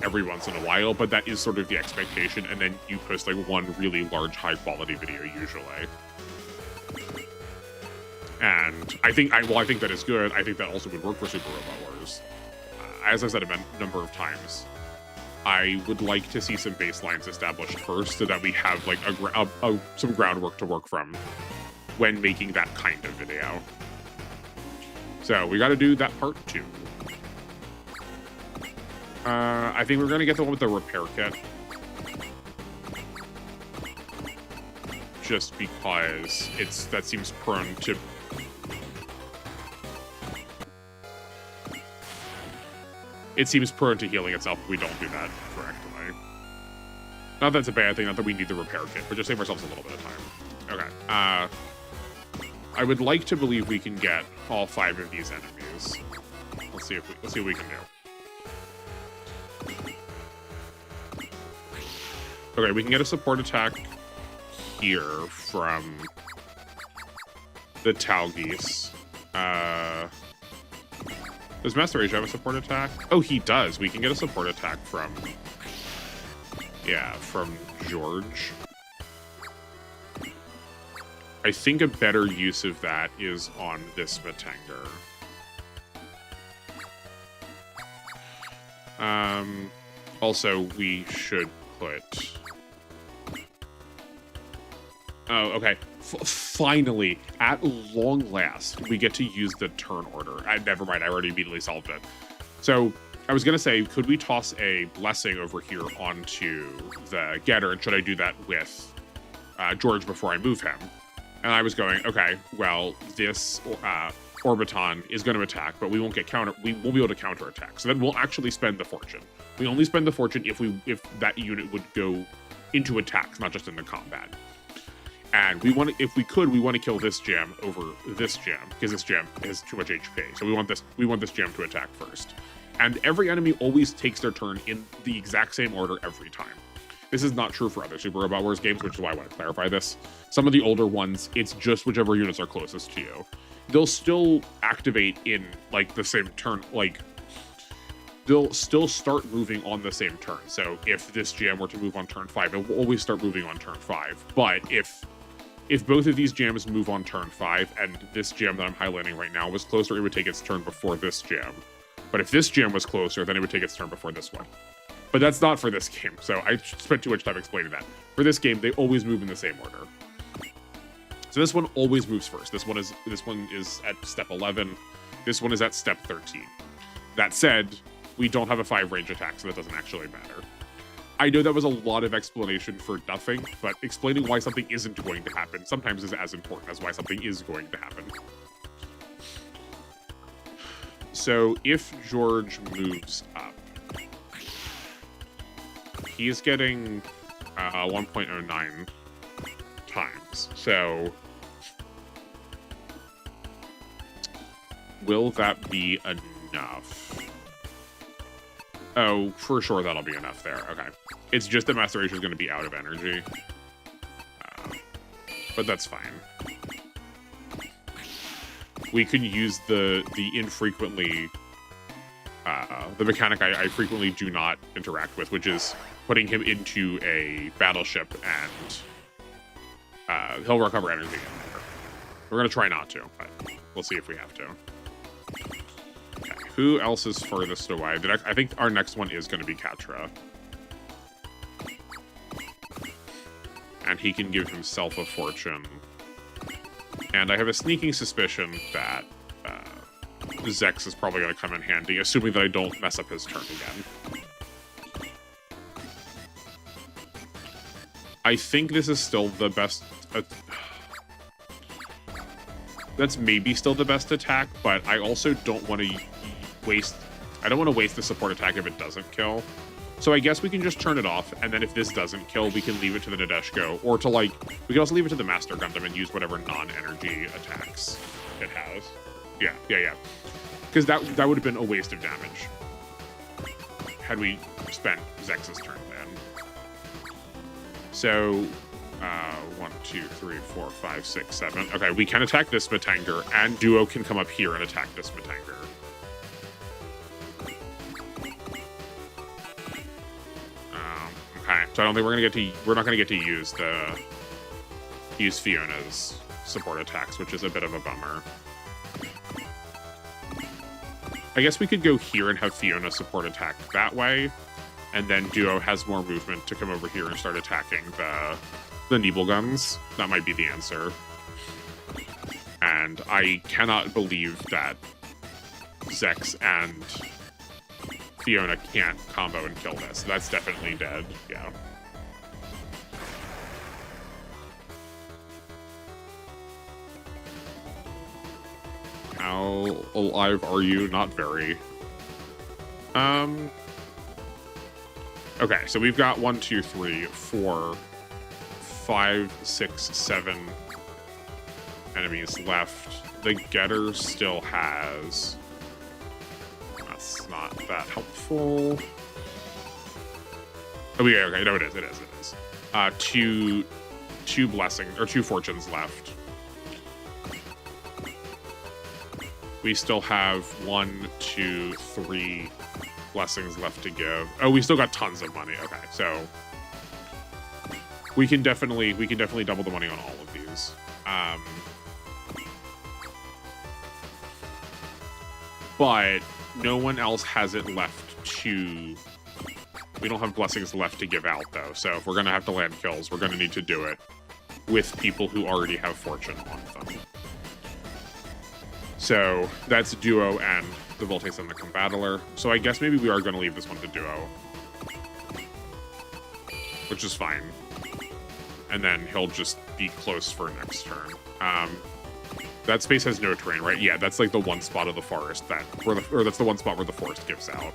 every once in a while, but that is sort of the expectation, and then you post like one really large, high-quality video usually. And I think that is good. I think that also would work for Super Robot Wars. As I said a number of times, I would like to see some baselines established first, so that we have like some groundwork to work from when making that kind of video. So we got to do that part too. I think we're gonna get the one with the repair kit, just because that seems prone to. It seems prone to healing itself if we don't do that correctly. Not that it's a bad thing, not that we need the repair kit, but just save ourselves a little bit of time. Okay. I would like to believe we can get all 5 of these enemies. Let's see what we can do. Okay, we can get a support attack here from the Talgeese. Does Master Asia have a support attack? Oh, he does. We can get a support attack from George. I think a better use of that is on this Matanger. Also, we should put... Oh, okay. Finally, at long last, we get to use the turn order. Never mind, I already immediately solved it. So, I was going to say, could we toss a blessing over here onto the getter, and should I do that with George before I move him? And I was going, okay, well, this Orbiton is going to attack, but we won't be able to counter attack. So then we'll actually spend the fortune. We only spend the fortune if that unit would go into attacks, not just into combat. And we want to, if we could, we want to kill this gem over this gem, because this gem has too much HP. So we want this gem to attack first. And every enemy always takes their turn in the exact same order every time. This is not true for other Super Robot Wars games, which is why I want to clarify this. Some of the older ones, it's just whichever units are closest to you. They'll still activate in like the same turn, like they'll still start moving on the same turn. So if this gem were to move on turn 5, it will always start moving on turn 5. But if both of these gems move on turn 5 and this gem that I'm highlighting right now was closer, it would take its turn before this gem. But if this gem was closer, then it would take its turn before this one. But that's not for this game, so I spent too much time explaining that. For this game, they always move in the same order. So this one always moves first. This one is at step 11. This one is at step 13. That said, we don't have a 5 range attack, so that doesn't actually matter. I know that was a lot of explanation for nothing, but explaining why something isn't going to happen sometimes is as important as why something is going to happen. So if George moves up, he's getting 1.09 times. So will that be enough? Oh, for sure that'll be enough there. Okay. It's just that Master Asia is going to be out of energy. But that's fine. We can use the infrequently... the mechanic I frequently do not interact with, which is putting him into a battleship and he'll recover energy in there. We're going to try not to, but we'll see if we have to. Okay, who else is furthest away? I think our next one is going to be Katra. And he can give himself a fortune. And I have a sneaking suspicion that Zex is probably going to come in handy, assuming that I don't mess up his turn again. I think this is still the best... that's maybe still the best attack, but I also don't want to waste... I don't want to waste the support attack if it doesn't kill. So I guess we can just turn it off, and then if this doesn't kill, we can leave it to the Nadesico, or to, like... We can also leave it to the Master Gundam and use whatever non-energy attacks it has. Yeah. Because that would have been a waste of damage had we spent Zex's turn then. So, 1, 2, 3, 4, 5, 6, 7. Okay, we can attack this Matanger, and Duo can come up here and attack this Matanger. So I don't think we're not gonna get to use Fiona's support attacks, which is a bit of a bummer. I guess we could go here and have Fiona support attack that way, and then Duo has more movement to come over here and start attacking the Neeble guns. That might be the answer. And I cannot believe that Zex and Fiona can't combo and kill this. That's definitely dead, yeah. How alive are you? Not very. Okay, so we've got 1, 2, 3, 4, 5, 6, 7 enemies left. The Getter still has... That's not that helpful. Oh, yeah, okay, no, it is. Two blessings, or 2 fortunes left. We still have 1, 2, 3 blessings left to give. Oh, we still got tons of money. Okay, so we can definitely double the money on all of these. But no one else has it left to... We don't have blessings left to give out, though. So if we're going to have to land kills, we're going to need to do it with people who already have fortune on them. So that's Duo and the Voltes and the Combattler. So I guess maybe we are going to leave this one to Duo, which is fine. And then he'll just be close for next turn. That space has no terrain, right? Yeah, that's like the one spot of the forest that's the one spot where the forest gives out.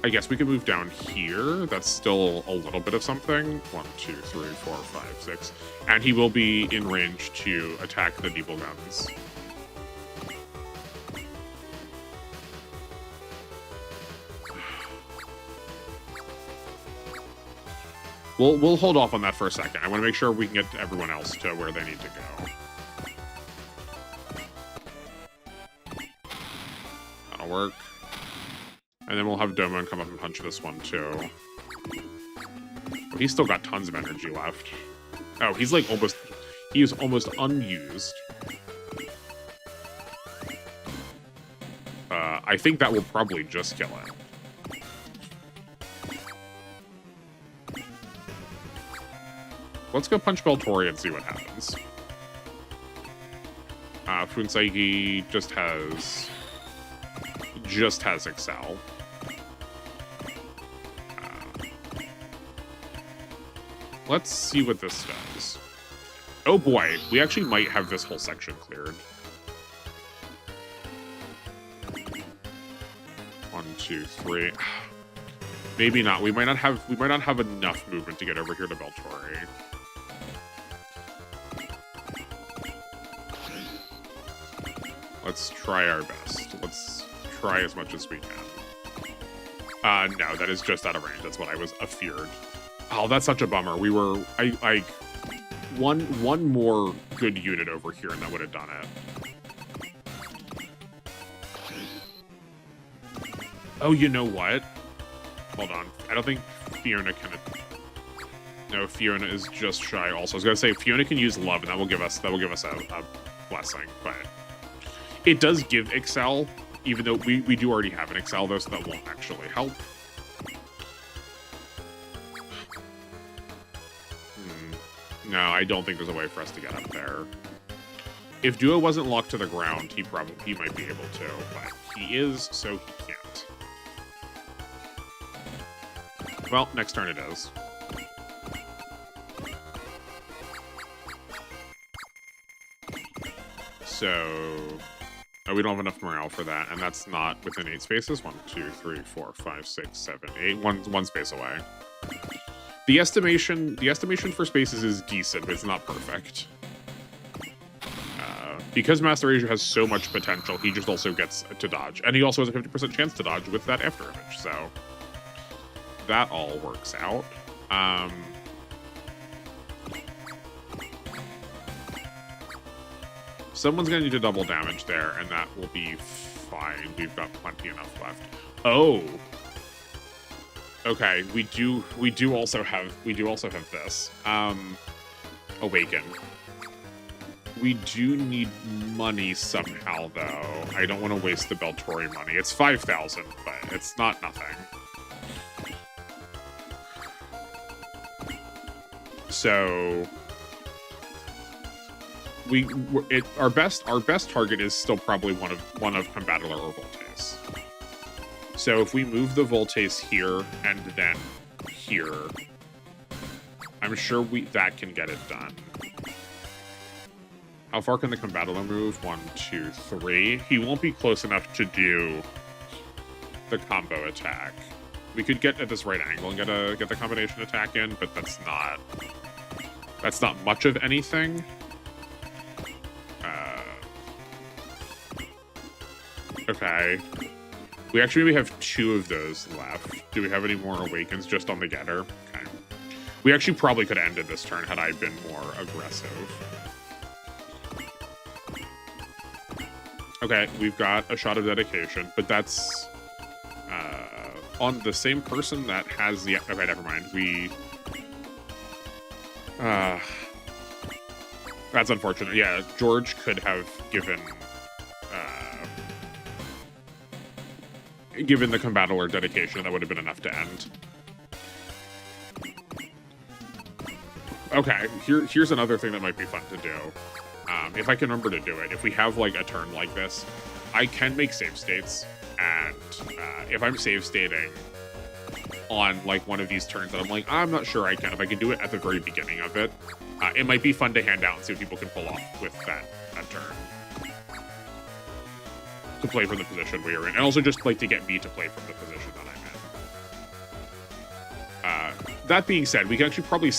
I guess we can move down here. That's still a little bit of something. 1, 2, 3, 4, 5, 6. And he will be in range to attack the Neeble guns. We'll hold off on that for a second. I want to make sure we can get everyone else to where they need to go. That'll work. And then we'll have Domon come up and punch this one, too. Oh, he's still got tons of energy left. Oh, he's like almost... He is almost unused. I think that will probably just kill it. Let's go punch Beltori and see what happens. Funsaigi just has Excel. Let's see what this does. Oh boy, we actually might have this whole section cleared. 1, 2, 3. Maybe not. We might not have enough movement to get over here to Beltori. Let's try our best. Let's try as much as we can. No, that is just out of range. That's what I was afeared. Oh, that's such a bummer. We were... One more good unit over here and that would have done it. Oh, you know what? Hold on. I don't think Fiona can... No, Fiona is just shy also. I was going to say, Fiona can use love, and that will give us a blessing, but... It does give Excel, even though we do already have an Excel, though, so that won't actually help. No, I don't think there's a way for us to get up there. If Duo wasn't locked to the ground, he might be able to, but he is, so he can't. Well, next turn it is. So... Oh, we don't have enough morale for that, and that's not within 8 spaces. 1, 2, 3, 4, 5, 6, 7, 8. One space away. The estimation for spaces is decent, but it's not perfect. Because Master Asia has so much potential, he just also gets to dodge. And he also has a 50% chance to dodge with that after image, so... That all works out. Someone's going to need to double damage there, and that will be fine. We've got plenty enough left. Oh! Okay, we do also have this. Awaken. We do need money somehow, though. I don't want to waste the Beltori money. It's 5,000, but it's not nothing. So our best target is still probably one of Combattler or Voltace. So if we move the Voltace here and then here, I'm sure that can get it done. How far can the Combattler move? 1, 2, 3. He won't be close enough to do the combo attack. We could get at this right angle and get the combination attack in, but that's not much of anything. Okay. We actually maybe have 2 of those left. Do we have any more Awakens just on the getter? Okay. We actually probably could have ended this turn had I been more aggressive. Okay, we've got a shot of dedication, but that's on the same person that has the... Okay, never mind. That's unfortunate. Yeah, George could have given the Combattler dedication. That would have been enough to end. Okay, here's another thing that might be fun to do. If I can remember to do it. If we have, like, a turn like this, I can make save states. And if I'm save stating on, like, one of these turns that I'm like, I'm not sure I can. If I can do it at the very beginning of it, it might be fun to hand out and see what people can pull off with that turn. To play from the position we are in. And also just, like, to get me to play from the position that I'm in. That being said, we can actually probably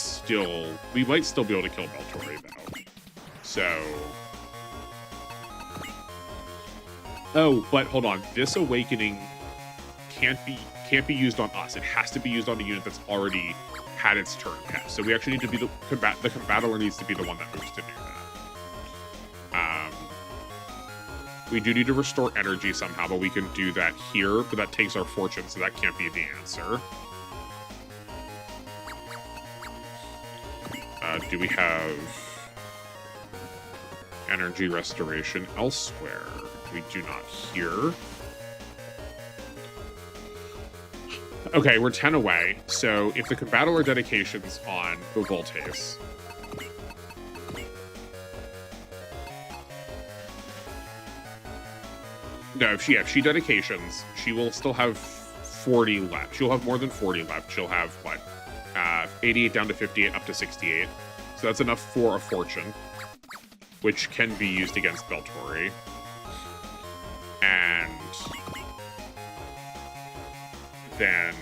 we might still be able to kill Beltori, though. So... Oh, but hold on. This Awakening can't be used on us. It has to be used on a unit that's already had its turn passed. So we actually need to be the Combattler needs to be the one that moves to do that. We do need to restore energy somehow, but we can do that here. But that takes our fortune, so that can't be the answer. Do we have energy restoration elsewhere? We do not here. Okay, we're 10 away. So if the Combattler dedication's on the Voltace, no, if she dedications, she will still have 40 left. She'll have more than 40 left. She'll have what? 88 down to 58, up to 68. So that's enough for a fortune, which can be used against Beltori. And then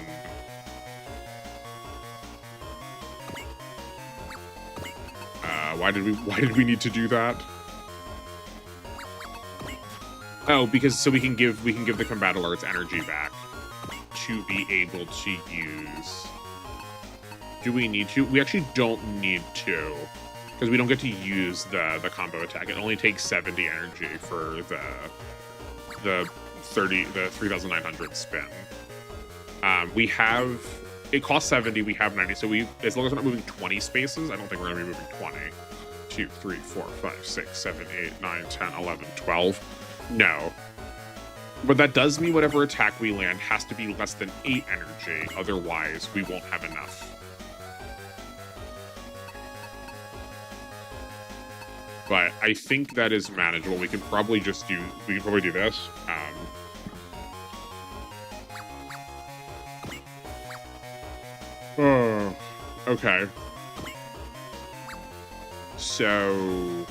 why did we need to do that? Oh, because so we can give the Combattler its energy back to be able to use. Do we need to? We actually don't need to, because we don't get to use the combo attack. It only takes 70 energy for the 3,900 spin. We have, it costs 70, we have 90, so as long as we're not moving 20 spaces, I don't think we're gonna be moving 20. 2, 3, 4, 5, 6, 7, 8, 9, 10, 11, 12. No. But that does mean whatever attack we land has to be less than 8 energy, otherwise we won't have enough. But I think that is manageable. We can probably do this. Oh, okay. So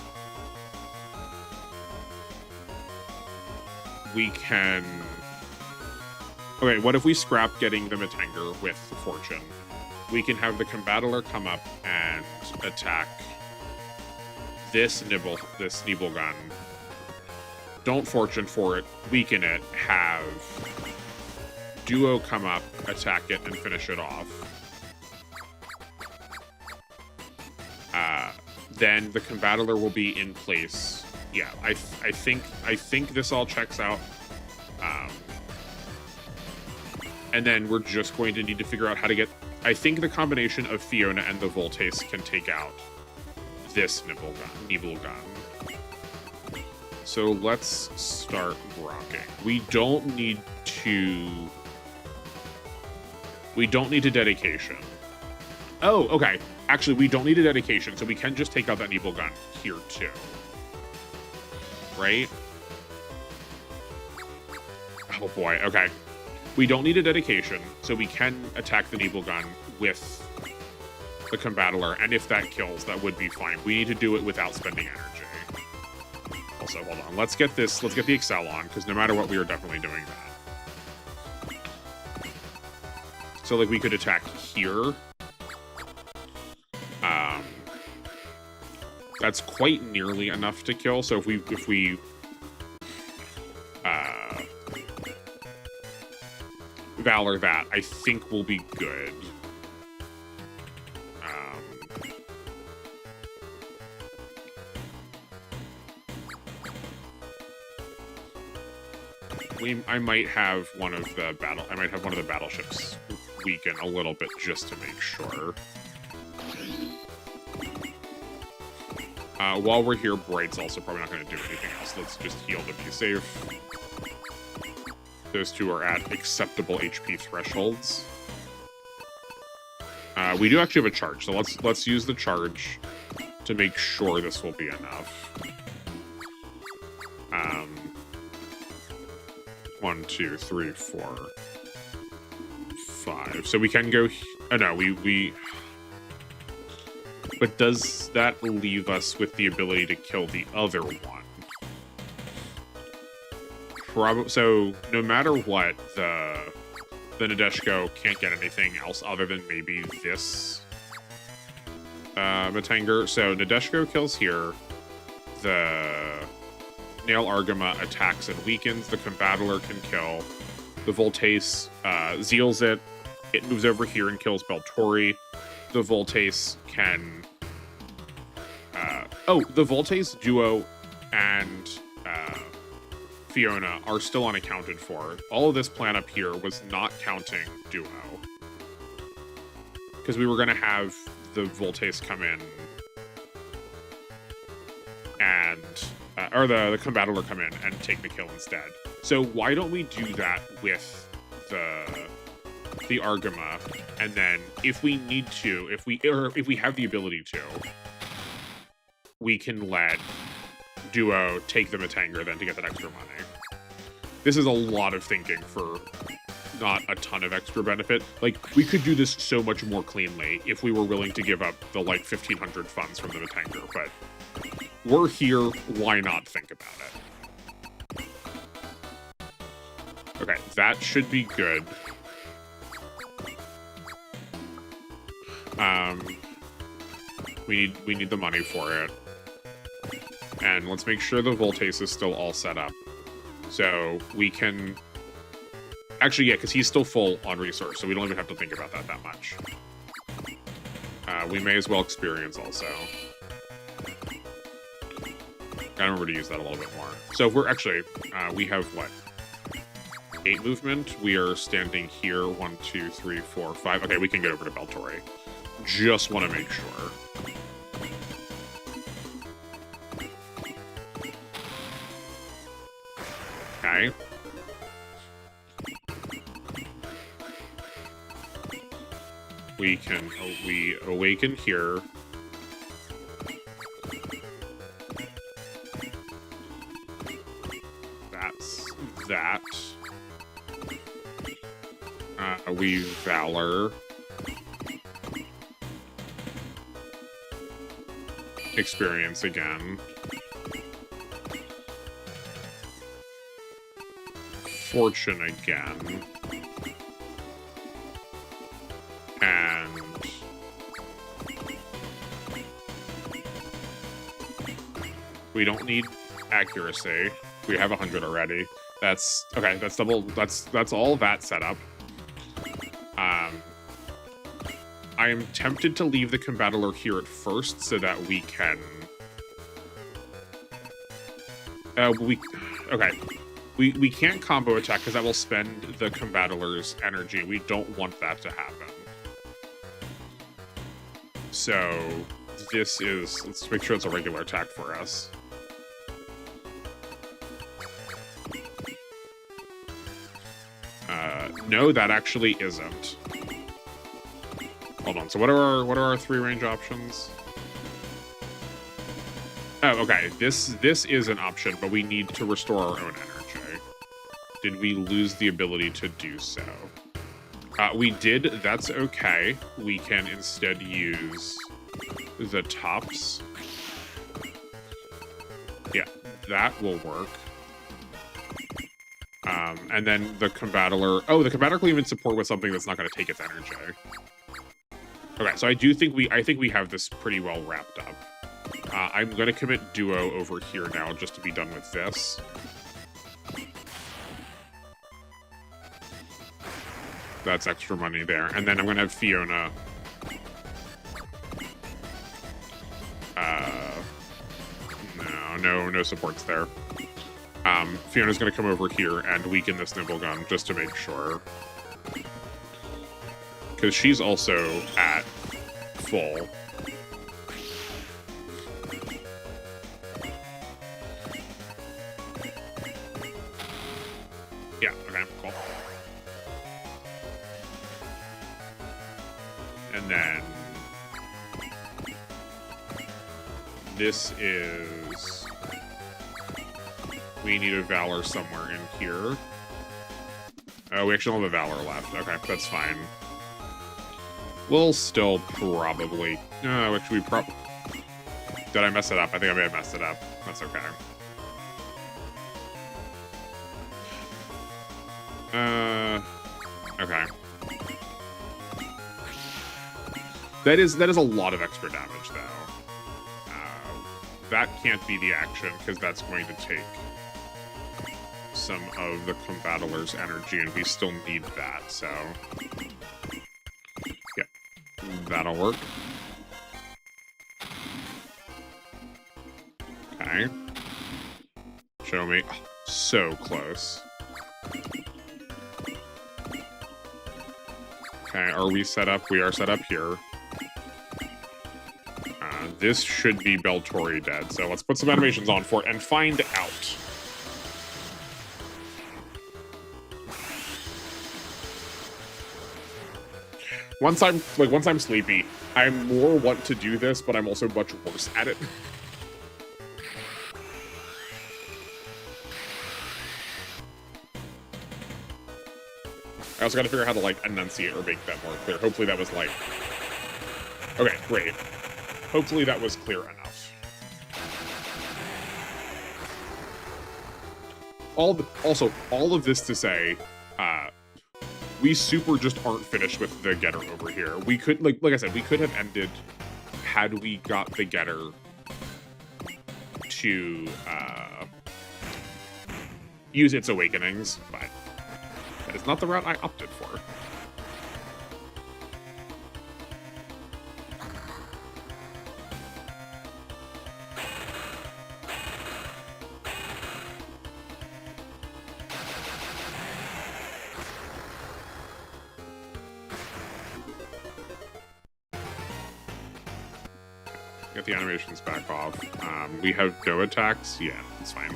we can. Okay, what if we scrap getting the Matanger with the fortune? We can have the Combattler come up and attack this Nibelgun. Don't fortune for it, weaken it, have Duo come up, attack it, and finish it off. Then the Combattler will be in place. Yeah, I think this all checks out. And then we're just going to need to figure out how to get... I think the combination of Fiona and the Voltace can take out this Nibble gun. So let's start rocking. We don't need to dedication. Oh, okay. Actually, we don't need a dedication, so we can just take out that Nibble gun here too. Right? Oh boy, okay. We don't need a dedication, so we can attack the Nibble gun with the Combattler, and if that kills, that would be fine. We need to do it without spending energy. Also, hold on. Let's get the Excel on, because no matter what, we are definitely doing that. So, like, we could attack here. That's quite nearly enough to kill, so if we Valor that, I think we'll be good. I might have one of the battleships weaken a little bit just to make sure. While we're here, Bright's also probably not going to do anything else. Let's just heal to be safe. Those two are at acceptable HP thresholds. We do actually have a charge, so let's use the charge to make sure this will be enough. 1, 2, 3, 4, 5. So we can go. Oh no, we. But does that leave us with the ability to kill the other one? So no matter what, the Nadesico can't get anything else other than maybe this Matanger. So Nadesico kills here. The Nail Argama attacks and weakens. The Combattler can kill. The Voltace Zeals it. It moves over here and kills Beltori. The Voltace can... the Voltace Duo and Fiona are still unaccounted for. All of this plan up here was not counting Duo. Because we were going to have the Voltace come in and... or the Combattler come in and take the kill instead. So why don't we do that with the Argama, and then if we need to, if we have the ability to, we can let Duo take the Matanger then to get that extra money. This is a lot of thinking for not a ton of extra benefit. Like, we could do this so much more cleanly if we were willing to give up the, like, 1,500 funds from the Matanger, but we're here, why not think about it? Okay, that should be good. We need the money for it. And let's make sure the Voltace is still all set up. So we can... Actually, yeah, because he's still full on resource, so we don't even have to think about that much. We may as well experience also. I remember to use that a little bit more. So if we're actually... we have, what? 8 movement. We are standing here. 1, 2, 3, 4, 5. Okay, we can get over to Beltori. Just want to make sure. Okay. We awaken here. That's that. We Valor. Experience again. Fortune again. And we don't need accuracy. We have 100 already. That's okay, that's double, that's all that set up. I am tempted to leave the Combattler here at first so that we can... okay. We can't combo attack because that will spend the combattler's energy. We don't want that to happen. So this is, let's make sure it's a regular attack for us. No, that actually isn't. Hold on. So what are our 3 range options? Oh, okay. This is an option, but we need to restore our own energy. Did we lose the ability to do so? We did. That's okay. We can instead use the tops. Yeah, that will work. And then the combattler. Oh, the combattler can even support with something that's not going to take its energy. Okay, so I think we have this pretty well wrapped up. I'm going to commit duo over here now just to be done with this. That's extra money there. And then I'm going to have Fiona. No supports there. Fiona's going to come over here and weaken this nimble gun just to make sure. Because she's also at full. Yeah, okay, cool. And then this is, we need a Valor somewhere in here. Oh, we actually don't have a Valor left. Okay, that's fine. We'll still probably, actually did I mess it up? I think I may have messed it up. That's okay. Okay. That is a lot of extra damage, though. That can't be the action, because that's going to take some of the combattler's energy, and we still need that, so... Yeah, that'll work. Okay. Show me. Oh, so close. Okay, are we set up? We are set up here. This should be Beltori dead, so let's put some animations on for it and find out. Once I'm sleepy, I'm more want to do this, but I'm also much worse at it. I also gotta figure out how to, like, enunciate or make that more clear. Hopefully that was, like... Okay, great. Hopefully that was clear enough. All of this to say, we super just aren't finished with the getter over here. We could, like I said, we could have ended had we got the getter to use its awakenings, but that is not the route I opted for. Get the animations back off. We have no attacks. Yeah, it's fine.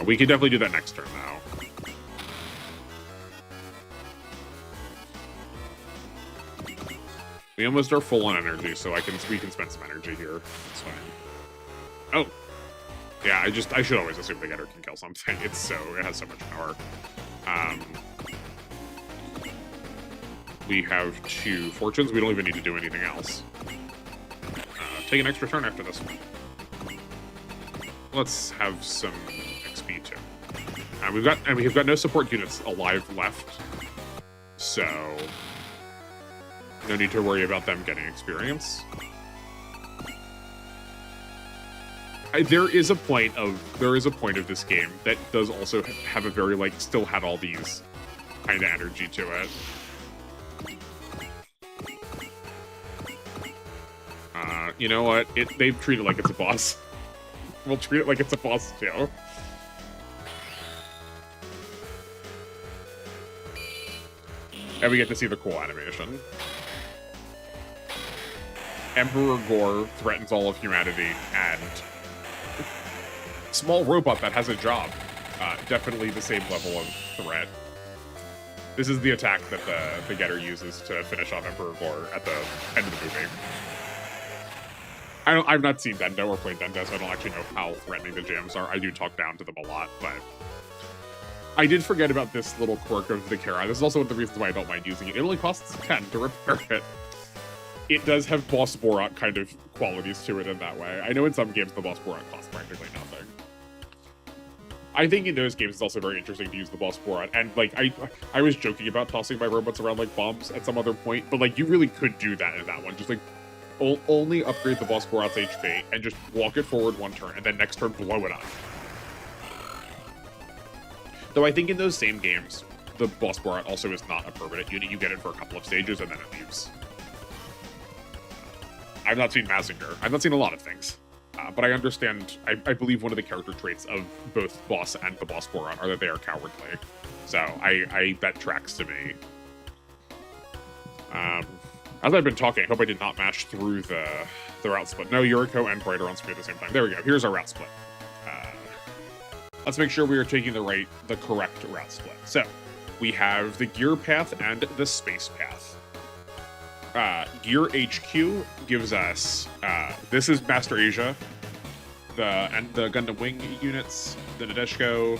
We can definitely do that next turn, though. We almost are full on energy, so we can spend some energy here. It's fine. Oh, yeah. I should always assume the getter can kill something. It has so much power. We have 2 fortunes. We don't even need to do anything else. Take an extra turn after this one. Let's have some XP too. We've got no support units alive left, so no need to worry about them getting experience. There is a point of this game that does also have a very, like, still had all these kind of energy to it. You know what? They've treated it like it's a boss. We'll treat it like it's a boss too. And we get to see the cool animation. Emperor Gore threatens all of humanity, and small robot that has a job. Definitely the same level of threat. This is the attack that the Getter uses to finish off Emperor Gore at the end of the movie. I've not seen Dendo or played Dendo, so I don't actually know how threatening the jams are. I do talk down to them a lot, but I did forget about this little quirk of the Kara. This is also one of the reasons why I don't mind using it. It only costs 10 to repair it. It does have Boss Borat kind of qualities to it in that way. I know in some games the Boss Borat costs practically nothing. I think in those games it's also very interesting to use the Boss Borat, and like I was joking about tossing my robots around like bombs at some other point, but like you really could do that in that one. Just like only upgrade the Boss Borat's HP and just walk it forward one turn, and then next turn blow it up. Though I think in those same games, the Boss Borat also is not a permanent unit. You get it for a couple of stages and then it leaves. I've not seen Mazinger. I've not seen a lot of things. But I understand, I believe one of the character traits of both Boss and the Boss Borat are that they are cowardly. So that tracks to me. As I've been talking, I hope I did not mash through the route split. No, Yuriko and Bright are on screen at the same time. There we go. Here's our route split. Let's make sure we are taking the correct route split. So we have the gear path and the space path. Gear HQ gives us, this is Master Asia, the Gundam Wing units, the Nadesico,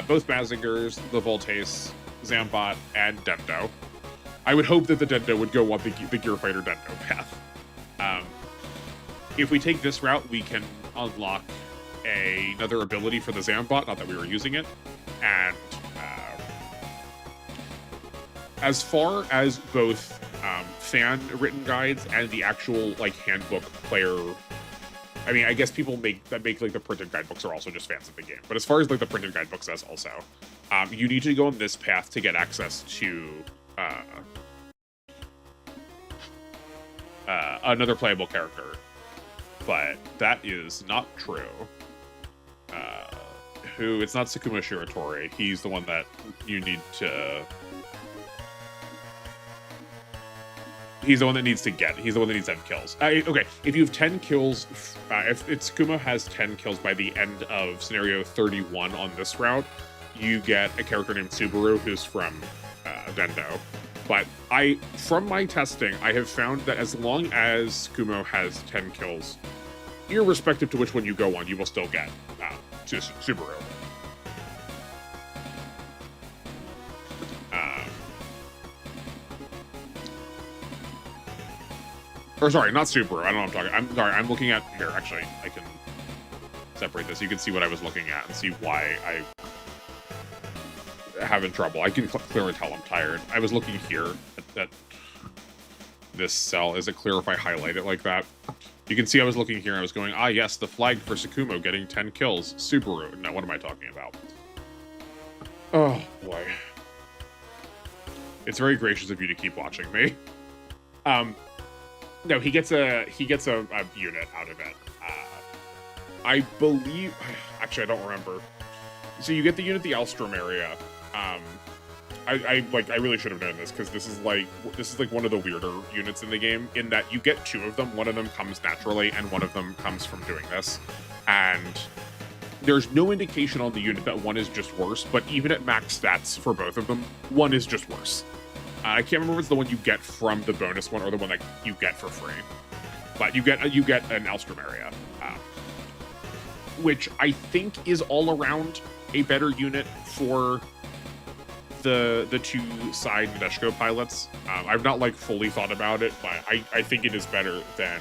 both Mazingers, the Voltace, Zambot, and Dendo. I would hope that the Dendo would go on the Gear Fighter Dendo path. If we take this route, we can unlock another ability for the Zambot, not that we were using it, and as far as both fan-written guides and the actual like handbook player, I mean, I guess people make like the printed guidebooks are also just fans of the game. But as far as like the printed guidebook says, also, you need to go on this path to get access to another playable character. But that is not true. It's not Sakuma Shiratori. He's the one that you need to. He's the one that needs to get. He's the one that needs 10 kills. Okay, if you have 10 kills, if Tsukuma has 10 kills by the end of scenario 31 on this route, you get a character named Subaru who's from Dendo. But from my testing, I have found that as long as Kumo has 10 kills, irrespective to which one you go on, you will still get Subaru. Or sorry, not Subaru. I don't know what I'm talking. I'm sorry. I'm looking at here. Actually, I can separate this. You can see what I was looking at and see why I having trouble. I can clearly tell I'm tired. I was looking here at this cell. Is it clear if I highlight it like that? You can see I was looking here. I was going, yes, the flag for Tsukumo getting 10 kills. Subaru. No, what am I talking about? Oh boy. It's very gracious of you to keep watching me. No, he gets a unit out of it. I believe, actually, I don't remember. So you get the unit, the Alstrom area. I really should have known this because this is like one of the weirder units in the game in that you get two of them. One of them comes naturally, and one of them comes from doing this. And there's no indication on the unit that one is just worse. But even at max stats for both of them, one is just worse. I can't remember if it's the one you get from the bonus one or the one that you get for free. But you get an Alstrom area, which I think is all around a better unit for the two side Nadesico pilots. I've not fully thought about it, but I think it is better than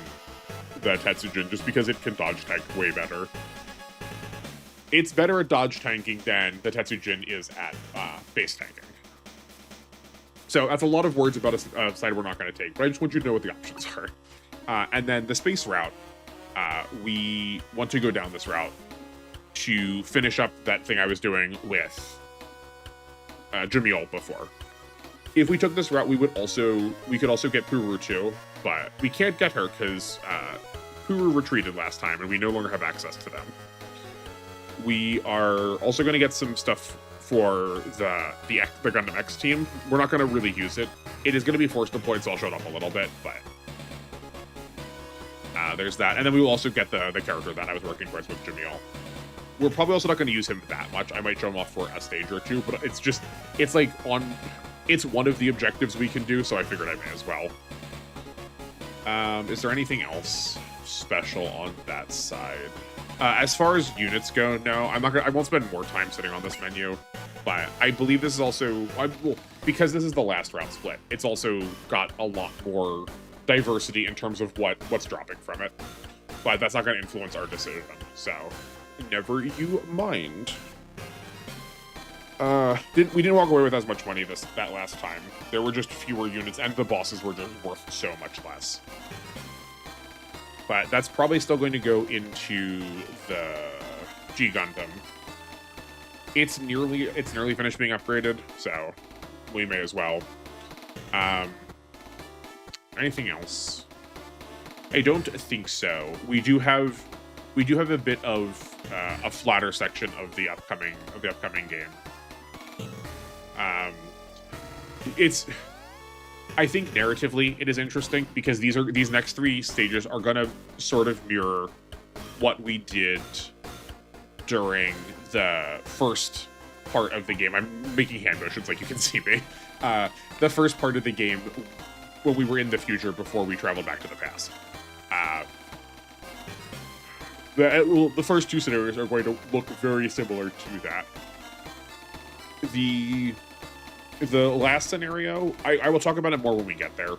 the Tetsujin just because it can dodge tank way better. It's better at dodge tanking than the Tetsujin is at base tanking. So that's a lot of words about a side we're not going to take, but I just want you to know what the options are. And then the space route, we want to go down this route to finish up that thing I was doing with Jamil before. If we took this route, we could also get Puru too, but we can't get her because who retreated last time, and we no longer have access to them. We are also going to get some stuff for the Gundam X team. We're not going to really use it. It is going to be force deployed, so I'll show it off a little bit, but there's that. And then we will also get the character that I was working towards with Jamil. We're probably also not going to use him that much. I might show him off for a stage or two, but it's like it's one of the objectives we can do, so I figured I may as well. Is there anything else special on that side? As far as units go, no, I won't spend more time sitting on this menu, but I believe this is also, well, because this is the last route split, it's also got a lot more diversity in terms of what's dropping from it, but that's not going to influence our decision, so never you mind. We didn't walk away with as much money that last time. There were just fewer units, and the bosses were just worth so much less. But that's probably still going to go into the G Gundam. It's nearly finished being upgraded, so we may as well. Anything else? I don't think so. We do have a bit of a flatter section of the upcoming game. I think narratively it is interesting because these next 3 stages are gonna sort of mirror what we did during the first part of the game. I'm making hand motions like you can see me. The first part of the game when we were in the future before we traveled back to the past. The first 2 scenarios are going to look very similar to that. The last scenario, I will talk about it more when we get there.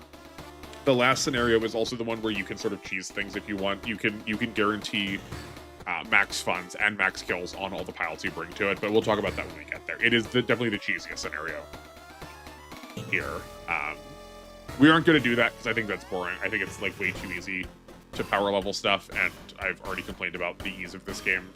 The last scenario is also the one where you can sort of cheese things if you want. You can guarantee max funds and max kills on all the pilots you bring to it, but we'll talk about that when we get there. It is definitely the cheesiest scenario here. We aren't going to do that because I think that's boring. I think it's like way too easy to power level stuff, and I've already complained about the ease of this game.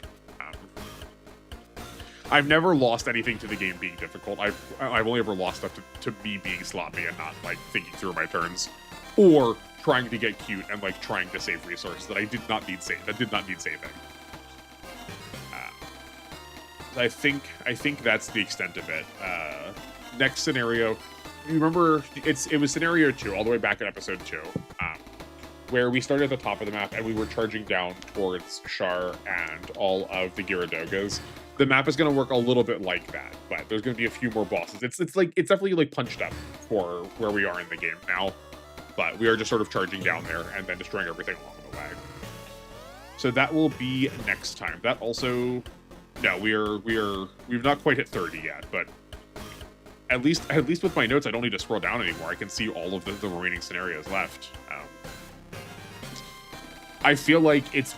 I've never lost anything to the game being difficult. I've only ever lost stuff to me being sloppy and not like thinking through my turns, or trying to get cute and like trying to save resources that did not need saving. I think that's the extent of it. Next scenario, you remember it was scenario 2 all the way back in episode 2, where we started at the top of the map and we were charging down towards Char and all of the Gyaradogas. The map is going to work a little bit like that, but there's going to be a few more bosses. It's definitely like punched up for where we are in the game now, but we are just sort of charging down there and then destroying everything along the way. So that will be next time. That also, no, we've not quite hit 30 yet, but at least with my notes, I don't need to scroll down anymore. I can see all of the remaining scenarios left. I feel like it's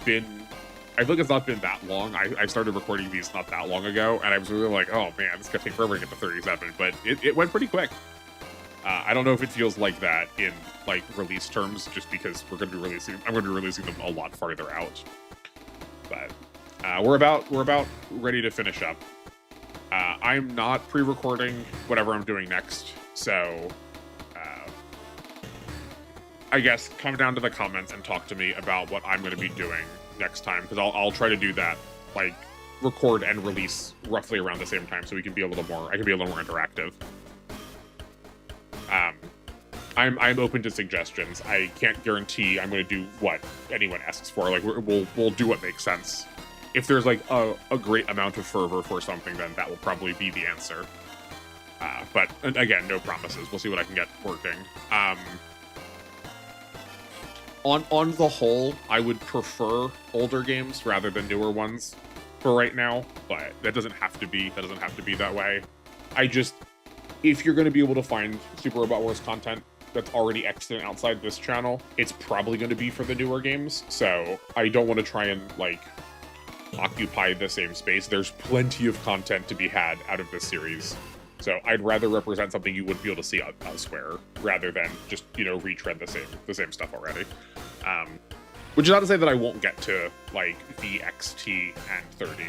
not been that long. I started recording these not that long ago, and I was really like, oh man, this is gonna take forever to get to 37, but it went pretty quick. I don't know if it feels like that in like release terms, just because I'm gonna be releasing them a lot farther out. But we're about ready to finish up. I'm not pre-recording whatever I'm doing next, so I guess come down to the comments and talk to me about what I'm going to be doing next time, because I'll try to do that, like record and release roughly around the same time, so I can be a little more interactive. I'm open to suggestions. I can't guarantee I'm going to do what anyone asks for. Like we'll do what makes sense. If there's like a great amount of fervor for something, then that will probably be the answer. But again, no promises. We'll see what I can get working. On the whole, I would prefer older games rather than newer ones for right now, but that doesn't have to be that way. If you're going to be able to find Super Robot Wars content that's already extant outside this channel, it's probably going to be for the newer games, so I don't want to try and like occupy the same space. There's plenty of content to be had out of this series, so I'd rather represent something you wouldn't be able to see elsewhere rather than just, retread the same stuff already. Which is not to say that I won't get to like VXT and 30,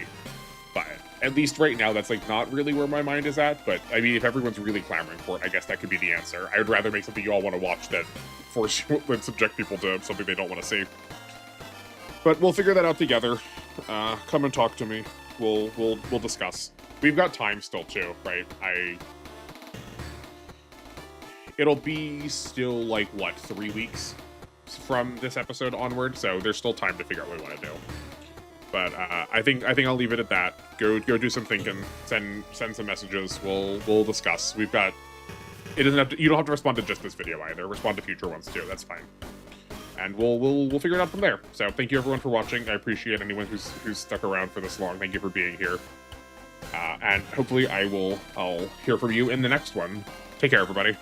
but at least right now that's like not really where my mind is at. But I mean, if everyone's really clamoring for it, I guess that could be the answer. I would rather make something you all want to watch than subject people to something they don't want to see. But we'll figure that out together. Come and talk to me. We'll discuss. We've got time still too, right? It'll be still like what, 3 weeks from this episode onward, so there's still time to figure out what we want to do. But I think I'll leave it at that. Go do some thinking. Send some messages. We'll discuss. We've got. It doesn't have to. You don't have to respond to just this video either. Respond to future ones too. That's fine. And we'll figure it out from there. So thank you everyone for watching. I appreciate anyone who's stuck around for this long. Thank you for being here. And hopefully I'll hear from you in the next one. Take care, everybody.